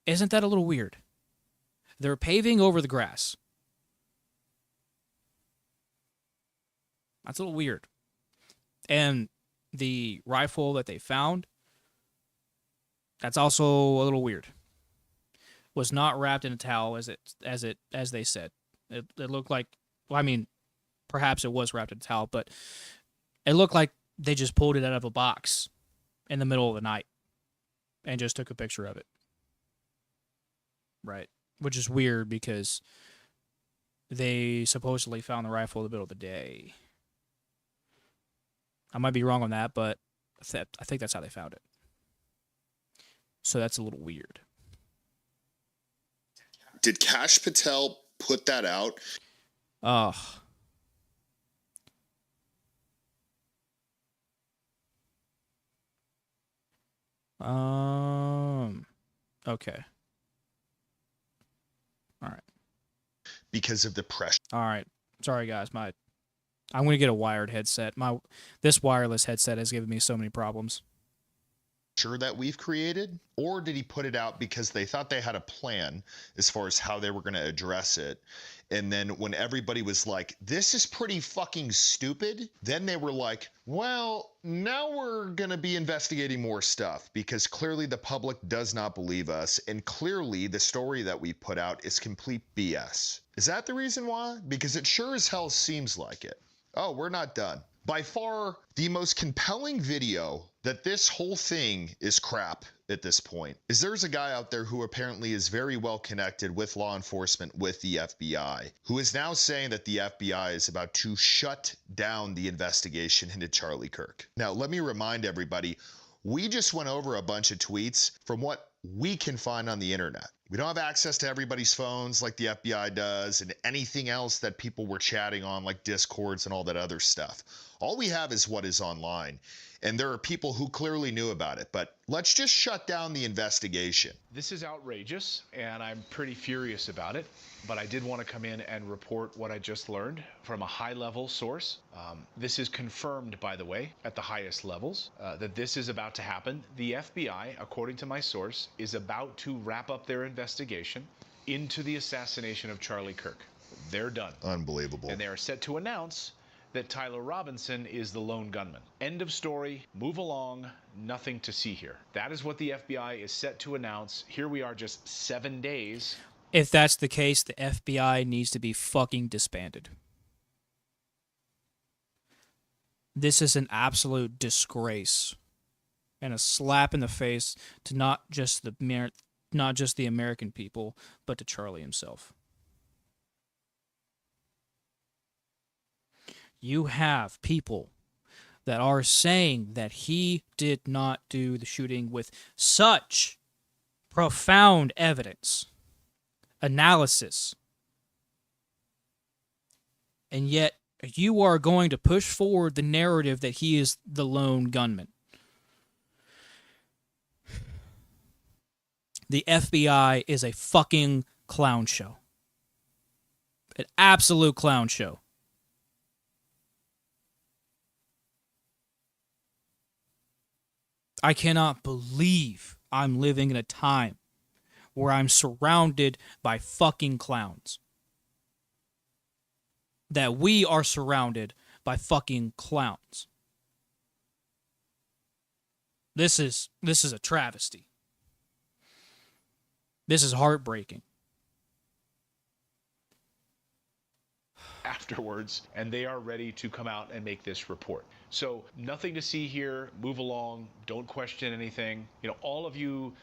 Isn't that a little weird? They're paving over the grass. That's a little weird. And the rifle that they found, that's also a little weird. Was not wrapped in a towel as they said. It looked like, well, I mean, perhaps it was wrapped in a towel, but it looked like they just pulled it out of a box in the middle of the night and just took a picture of it. Right. Which is weird because they supposedly found the rifle in the middle of the day. I might be wrong on that, but I think that's how they found it. So that's a little weird. Did Kash Patel put that out? Okay. All right. Because of the pressure. All right. Sorry, guys. I'm going to get a wired headset. This wireless headset has given me so many problems. Sure that we've created, or did he put it out because they thought they had a plan as far as how they were going to address it, and then when everybody was like, this is pretty fucking stupid, then they were like, well, now we're going to be investigating more stuff because clearly the public does not believe us, and clearly the story that we put out is complete BS. Is that the reason why? Because it sure as hell seems like it. Oh, we're not done. By far, the most compelling video that this whole thing is crap at this point is there's a guy out there who apparently is very well connected with law enforcement, with the FBI, who is now saying that the FBI is about to shut down the investigation into Charlie Kirk. Now, let me remind everybody, we just went over a bunch of tweets from what we can find on the internet. We don't have access to everybody's phones like the FBI does and anything else that people were chatting on like Discords and all that other stuff. All we have is what is online. And there are people who clearly knew about it, but let's just shut down the investigation. This is outrageous, and I'm pretty furious about it, but I did want to come in and report what I just learned from a high-level source. This is confirmed, by the way, at the highest levels, that this is about to happen. The FBI, according to my source, is about to wrap up their investigation into the assassination of Charlie Kirk. They're done. Unbelievable. And they are set to announce that Tyler Robinson is the lone gunman. End of story. Move along. Nothing to see here. That is what the FBI is set to announce. Here we are just 7 days. If that's the case, the FBI needs to be fucking disbanded. This is an absolute disgrace and a slap in the face to not just the American people, but to Charlie himself. You have people that are saying that he did not do the shooting with such profound evidence, analysis, and yet you are going to push forward the narrative that he is the lone gunman. The FBI is a fucking clown show. An absolute clown show. I cannot believe I'm living in a time where I'm surrounded by fucking clowns. That we are surrounded by fucking clowns. This is a travesty. This is heartbreaking. Afterwards, and they are ready to come out and make this report. So nothing to see here. Move along. Don't question anything. All of you,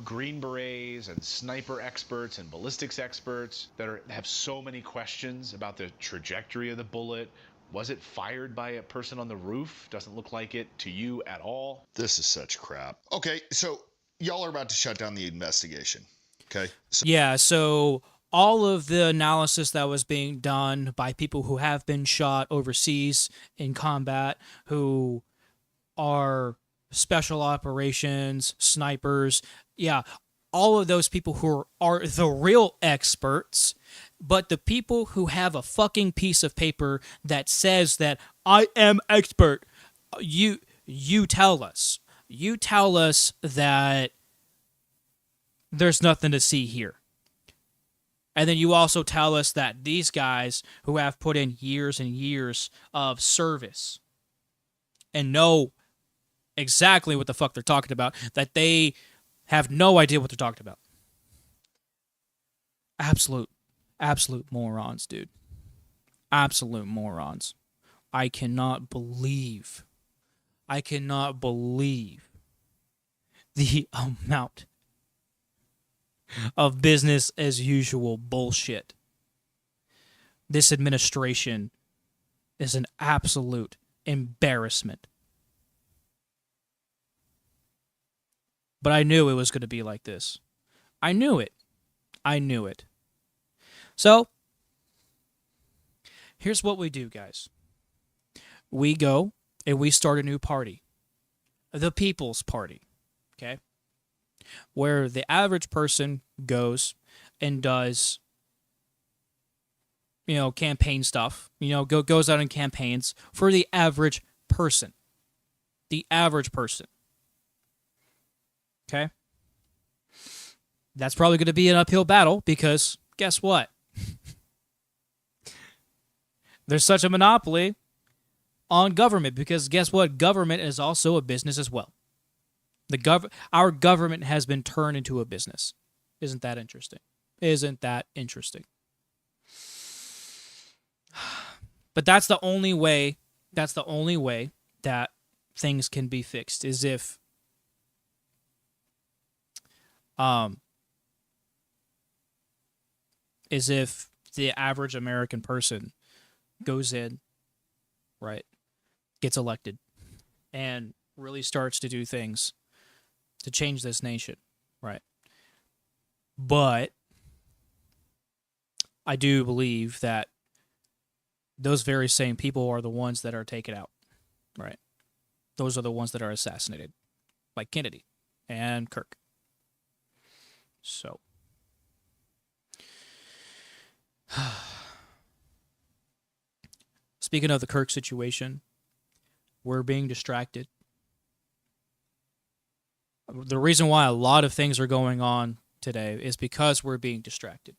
Green Berets and sniper experts and ballistics experts that have so many questions about the trajectory of the bullet. Was it fired by a person on the roof? Doesn't look like it to you at all. This is such crap. Okay, so y'all are about to shut down the investigation. Okay? So all of the analysis that was being done by people who have been shot overseas in combat, who are special operations, snipers, all of those people who are the real experts, but the people who have a fucking piece of paper that says that I am expert, you tell us. You tell us that there's nothing to see here. And then you also tell us that these guys who have put in years and years of service and know exactly what the fuck they're talking about, that they have no idea what they're talking about. Absolute morons, dude. Absolute morons. I cannot believe the amount of business as usual bullshit. This administration is an absolute embarrassment. But I knew it was going to be like this. I knew it. So, here's what we do, guys. We go and we start a new party. the People's Party, okay? Where the average person goes and does, campaign stuff, goes out and campaigns for the average person. The average person. Okay? That's probably going to be an uphill battle because guess what? There's such a monopoly on government because guess what? Government is also a business as well. Our government has been turned into a business. Isn't that interesting? Isn't that interesting? But that's the only way that things can be fixed is if the average American person goes in, right, gets elected, and really starts to do things to change this nation, right? But I do believe that those very same people are the ones that are taken out, right? Those are the ones that are assassinated, like Kennedy and Kirk. So, speaking of the Kirk situation, we're being distracted. The reason why a lot of things are going on today is because we're being distracted.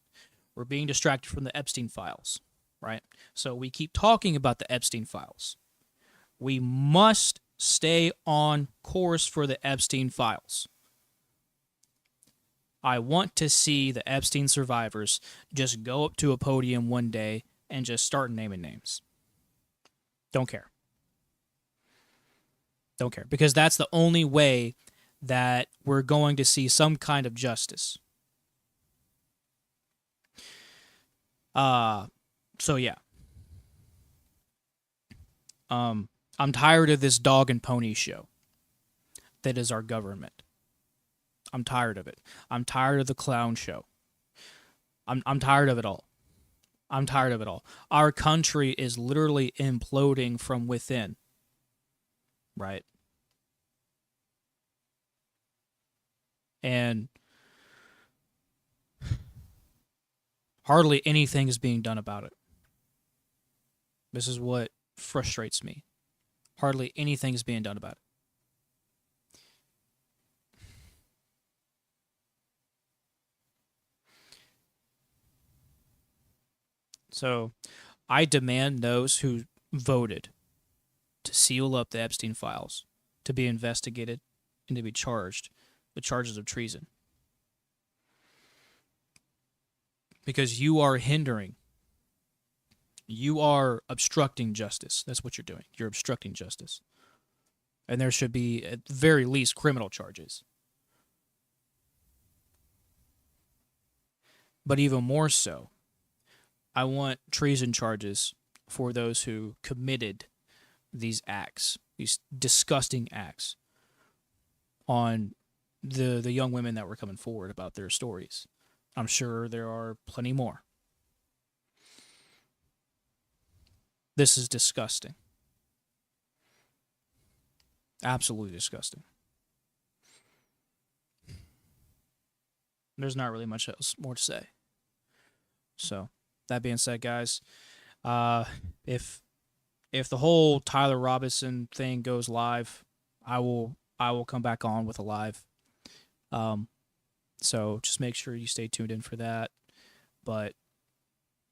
We're being distracted from the Epstein files, right? So we keep talking about the Epstein files. We must stay on course for the Epstein files. I want to see the Epstein survivors just go up to a podium one day and just start naming names. Don't care. Don't care. Because that's the only way that we're going to see some kind of justice. So yeah. I'm tired of this dog and pony show that is our government. I'm tired of it. I'm tired of the clown show. I'm tired of it all. I'm tired of it all. Our country is literally imploding from within. Right? And hardly anything is being done about it. This is what frustrates me. Hardly anything is being done about it. So, I demand those who voted to seal up the Epstein files to be investigated and to be charged with charges of treason. Because you are hindering, you are obstructing justice. That's what you're doing. You're obstructing justice. And there should be, at the very least, criminal charges. But even more so, I want treason charges for those who committed these acts, these disgusting acts on the young women that were coming forward about their stories. I'm sure there are plenty more. This is disgusting. Absolutely disgusting. There's not really much else more to say. So, that being said, guys, if the whole Tyler Robinson thing goes live, I will come back on with a live. So just make sure you stay tuned in for that. But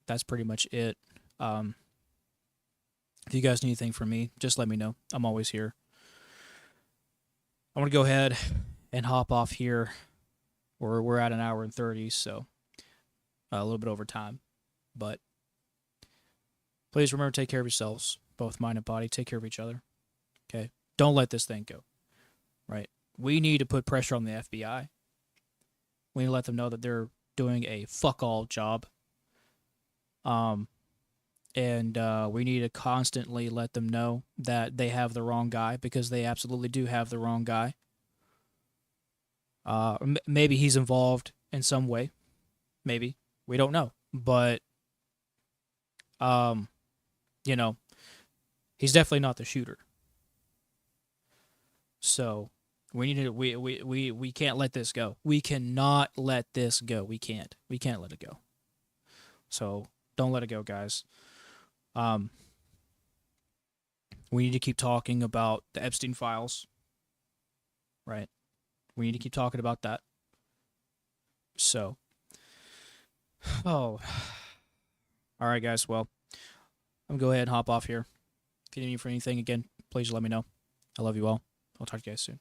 that's pretty much it. If you guys need anything from me, just let me know. I'm always here. I want to go ahead and hop off here. We're at 1 hour and 30, so a little bit over time. But please remember to take care of yourselves, both mind and body. Take care of each other. Okay? Don't let this thing go. Right? We need to put pressure on the FBI. We need to let them know that they're doing a fuck-all job. And we need to constantly let them know that they have the wrong guy, because they absolutely do have the wrong guy. Maybe he's involved in some way. Maybe. We don't know. But, he's definitely not the shooter. So we need to we can't let this go. We cannot let this go. We can't let it go. So don't let it go, guys. We need to keep talking about the Epstein files. Right? We need to keep talking about that. So, all right, guys. Well, I'm gonna go ahead and hop off here. If you need me for anything, again, please let me know. I love you all. I'll talk to you guys soon.